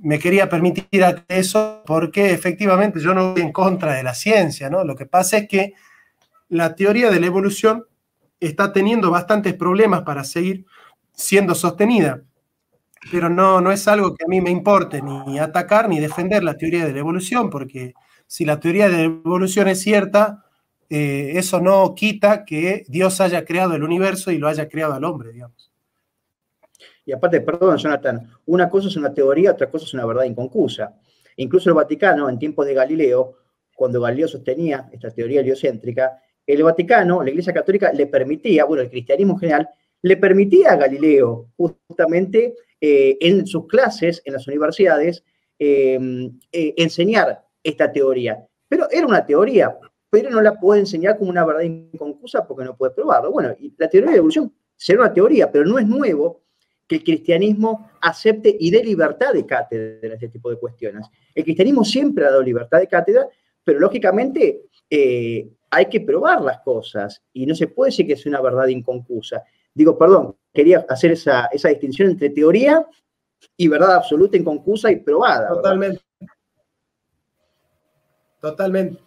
me quería permitir eso porque efectivamente yo no voy en contra de la ciencia, ¿no? Lo que pasa es que la teoría de la evolución está teniendo bastantes problemas para seguir siendo sostenida, pero no es algo que a mí me importe ni atacar ni defender la teoría de la evolución, porque si la teoría de la evolución es cierta, eso no quita que Dios haya creado el universo y lo haya creado al hombre, digamos. Y aparte, perdón, Jonathan, una cosa es una teoría, otra cosa es una verdad inconcusa. Incluso el Vaticano, en tiempos de Galileo, cuando Galileo sostenía esta teoría heliocéntrica, el Vaticano, la Iglesia Católica, le permitía, bueno, el cristianismo en general, le permitía a Galileo justamente en sus clases, en las universidades, enseñar esta teoría. Pero era una teoría, pero no la puede enseñar como una verdad inconcusa porque no puede probarlo. Bueno, y la teoría de la evolución será una teoría, pero no es nuevo que el cristianismo acepte y dé libertad de cátedra en este tipo de cuestiones. El cristianismo siempre ha dado libertad de cátedra, pero lógicamente hay que probar las cosas y no se puede decir que es una verdad inconcusa. Digo, perdón, quería hacer esa distinción entre teoría y verdad absoluta, inconcusa y probada. Totalmente. ¿Verdad? Totalmente.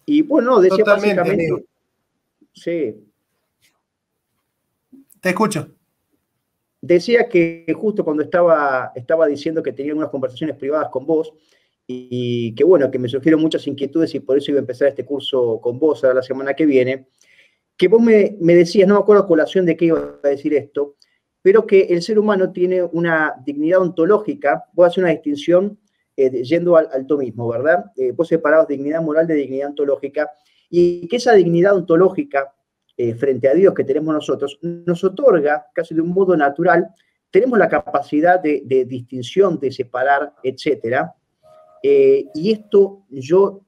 Y bueno, decía totalmente, básicamente... amigo. Sí. Te escucho. Decía que justo cuando estaba diciendo que tenía unas conversaciones privadas con vos y que bueno, que me surgieron muchas inquietudes y por eso iba a empezar este curso con vos ahora la semana que viene, que vos me decías, no me acuerdo a colación de qué iba a decir esto, pero que el ser humano tiene una dignidad ontológica, voy a hacer una distinción yendo al tomismo, ¿verdad? Vos separabas dignidad moral de dignidad ontológica y que esa dignidad ontológica frente a Dios que tenemos nosotros, nos otorga casi de un modo natural, tenemos la capacidad de distinción, de separar, etcétera. Y esto yo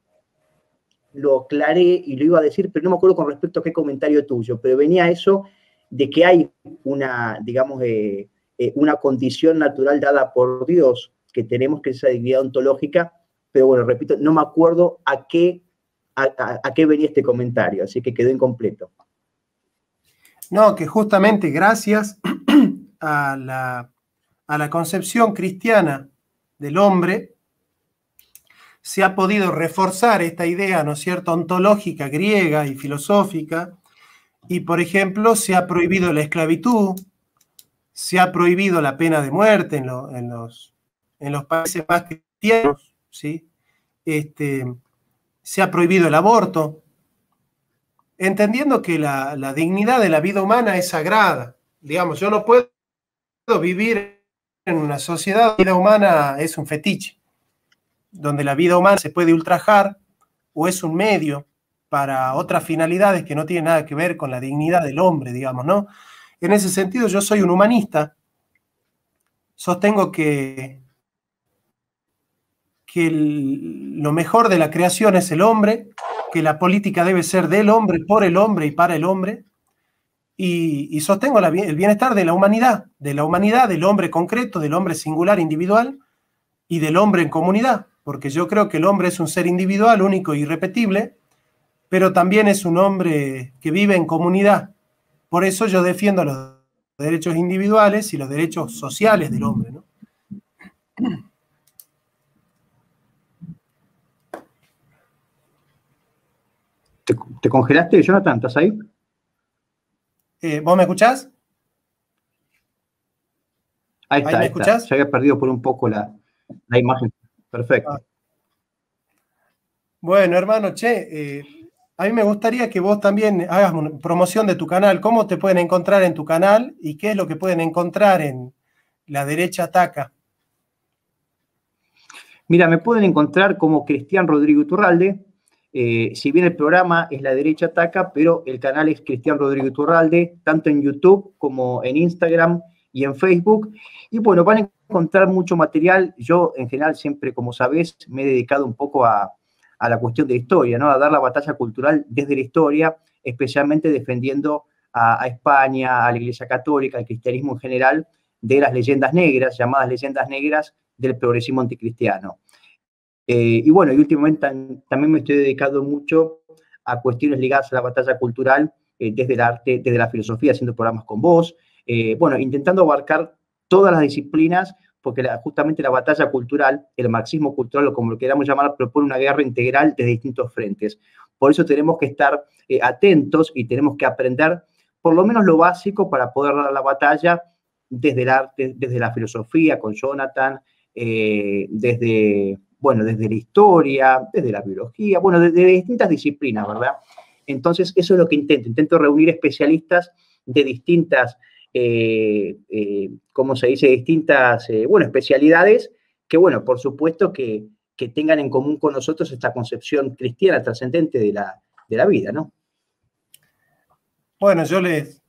lo aclaré y lo iba a decir, pero no me acuerdo con respecto a qué comentario tuyo, pero venía eso de que hay una, digamos, una condición natural dada por Dios que tenemos, que es esa dignidad ontológica, pero bueno, repito, no me acuerdo a qué venía este comentario, así que quedó incompleto. No, que justamente gracias a la concepción cristiana del hombre se ha podido reforzar esta idea, ¿no es cierto?, ontológica, griega y filosófica, y por ejemplo se ha prohibido la esclavitud, se ha prohibido la pena de muerte en los países más cristianos, ¿sí? Se ha prohibido el aborto, entendiendo que la dignidad de la vida humana es sagrada. Digamos, yo no puedo vivir en una sociedad donde la vida humana es un fetiche, donde la vida humana se puede ultrajar o es un medio para otras finalidades que no tienen nada que ver con la dignidad del hombre, digamos, ¿no? En ese sentido, yo soy un humanista, sostengo que lo mejor de la creación es el hombre, que la política debe ser del hombre, por el hombre y para el hombre, y sostengo el bienestar de la humanidad, del hombre concreto, del hombre singular, individual, y del hombre en comunidad, porque yo creo que el hombre es un ser individual, único e irrepetible, pero también es un hombre que vive en comunidad. Por eso yo defiendo los derechos individuales y los derechos sociales del hombre, ¿no? ¿Te congelaste, Jonathan? ¿Estás ahí? ¿Vos me escuchás? Ahí está, ¿Me escuchás? Se había perdido por un poco la imagen. Perfecto. Bueno, hermano, a mí me gustaría que vos también hagas promoción de tu canal. ¿Cómo te pueden encontrar en tu canal y qué es lo que pueden encontrar en La Derecha Ataca? Mira, me pueden encontrar como Cristian Rodrigo Iturralde. Si bien el programa es La Derecha Ataca, pero el canal es Cristian Rodrigo Iturralde, tanto en YouTube como en Instagram y en Facebook. Y bueno, van a encontrar mucho material. Yo, en general, siempre, como sabés, me he dedicado un poco a la cuestión de la historia, ¿no? A dar la batalla cultural desde la historia, especialmente defendiendo a España, a la Iglesia Católica, al cristianismo en general, de las leyendas negras, llamadas leyendas negras del progresismo anticristiano. Y bueno, y últimamente también me estoy dedicando mucho a cuestiones ligadas a la batalla cultural, desde el arte, desde la filosofía, haciendo programas con vos, bueno, intentando abarcar todas las disciplinas, porque justamente la batalla cultural, el marxismo cultural, o como lo queramos llamar, propone una guerra integral desde distintos frentes. Por eso tenemos que estar atentos y tenemos que aprender por lo menos lo básico para poder dar la batalla desde el arte, desde la filosofía, con Jonathan, desde la historia, desde la biología, bueno, desde distintas disciplinas, ¿verdad? Entonces, eso es lo que intento reunir especialistas de distintas, ¿cómo se dice? Distintas, especialidades que, bueno, por supuesto que tengan en común con nosotros esta concepción cristiana trascendente de la vida, ¿no? Bueno, yo les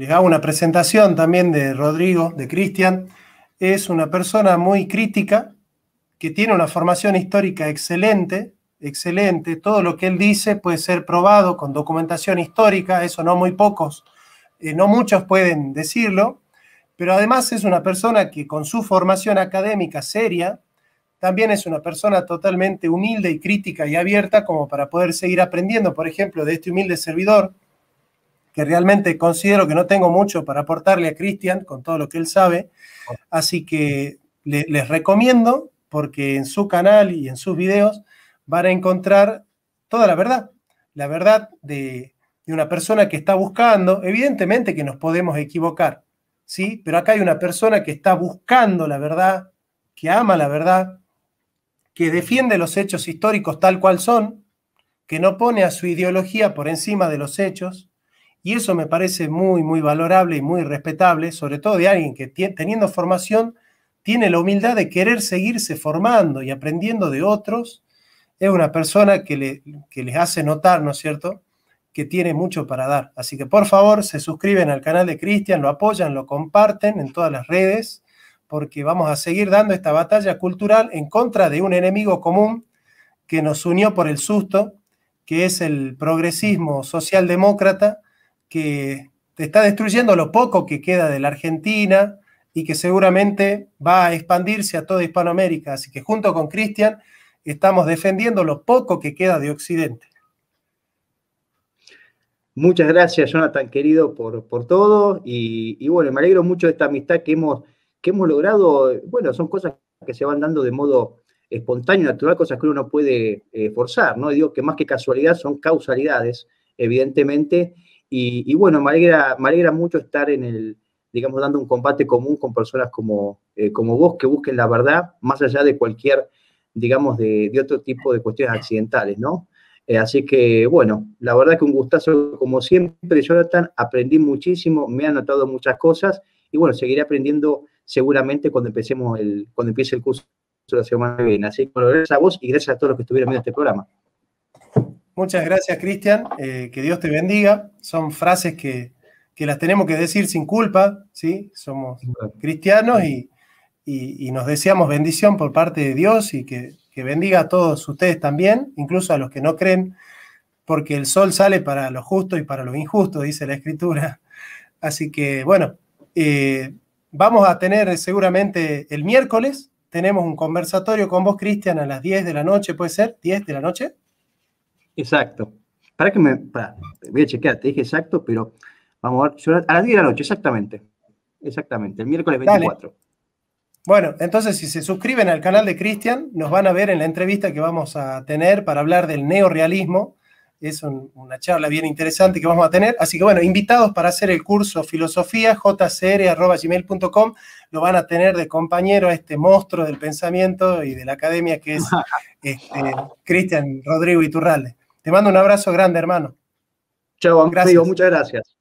hago una presentación también de Rodrigo, de Cristian. Es una persona muy crítica, que tiene una formación histórica excelente, excelente. Todo lo que él dice puede ser probado con documentación histórica, eso no muy pocos, no muchos pueden decirlo, pero además es una persona que con su formación académica seria, también es una persona totalmente humilde y crítica y abierta como para poder seguir aprendiendo, por ejemplo, de este humilde servidor, que realmente considero que no tengo mucho para aportarle a Cristian con todo lo que él sabe, así que les recomiendo, porque en su canal y en sus videos van a encontrar toda la verdad de una persona que está buscando, evidentemente que nos podemos equivocar, ¿sí? Pero acá hay una persona que está buscando la verdad, que ama la verdad, que defiende los hechos históricos tal cual son, que no pone a su ideología por encima de los hechos, y eso me parece muy, muy valorable y muy respetable, sobre todo de alguien que teniendo formación tiene la humildad de querer seguirse formando y aprendiendo de otros. Es una persona que les hace notar, ¿no es cierto?, que tiene mucho para dar. Así que por favor se suscriben al canal de Cristian, lo apoyan, lo comparten en todas las redes, porque vamos a seguir dando esta batalla cultural en contra de un enemigo común que nos unió por el susto, que es el progresismo socialdemócrata, que está destruyendo lo poco que queda de la Argentina y que seguramente va a expandirse a toda Hispanoamérica. Así que junto con Cristian estamos defendiendo lo poco que queda de Occidente. Muchas gracias, Jonathan, querido, por todo. Y bueno, me alegro mucho de esta amistad que hemos logrado. Bueno, son cosas que se van dando de modo espontáneo, natural, cosas que uno no puede forzar, ¿no? Y digo que más que casualidad son causalidades, evidentemente. Y bueno, me alegra mucho estar digamos, dando un combate común con personas como vos, que busquen la verdad, más allá de cualquier, digamos, de otro tipo de cuestiones accidentales, ¿no? Así que, bueno, la verdad que un gustazo como siempre, Jonathan, aprendí muchísimo, me han notado muchas cosas y bueno, seguiré aprendiendo seguramente cuando empiece el curso de la semana que viene. Así que bueno, gracias a vos y gracias a todos los que estuvieron viendo este programa. Muchas gracias, Cristian, que Dios te bendiga. Son frases que las tenemos que decir sin culpa, ¿sí? Somos cristianos y nos deseamos bendición por parte de Dios y que bendiga a todos ustedes también, incluso a los que no creen, porque el sol sale para lo justo y para lo injusto, dice la Escritura. Así que, bueno, vamos a tener seguramente el miércoles, tenemos un conversatorio con vos, Cristian, a las 10 de la noche, ¿puede ser? ¿10 de la noche? Exacto. Voy a chequear, te dije exacto, pero vamos a ver, a las 10 de la noche, exactamente. Exactamente, el miércoles 24. Dale. Bueno, entonces si se suscriben al canal de Cristian, nos van a ver en la entrevista que vamos a tener para hablar del neorrealismo. Es una charla bien interesante que vamos a tener. Así que bueno, invitados para hacer el curso Filosofía, jcr@gmail.com. Lo van a tener de compañero a este monstruo del pensamiento y de la academia que es Cristian Rodrigo Iturralde. Te mando un abrazo grande, hermano. Chao, amigo, muchas gracias.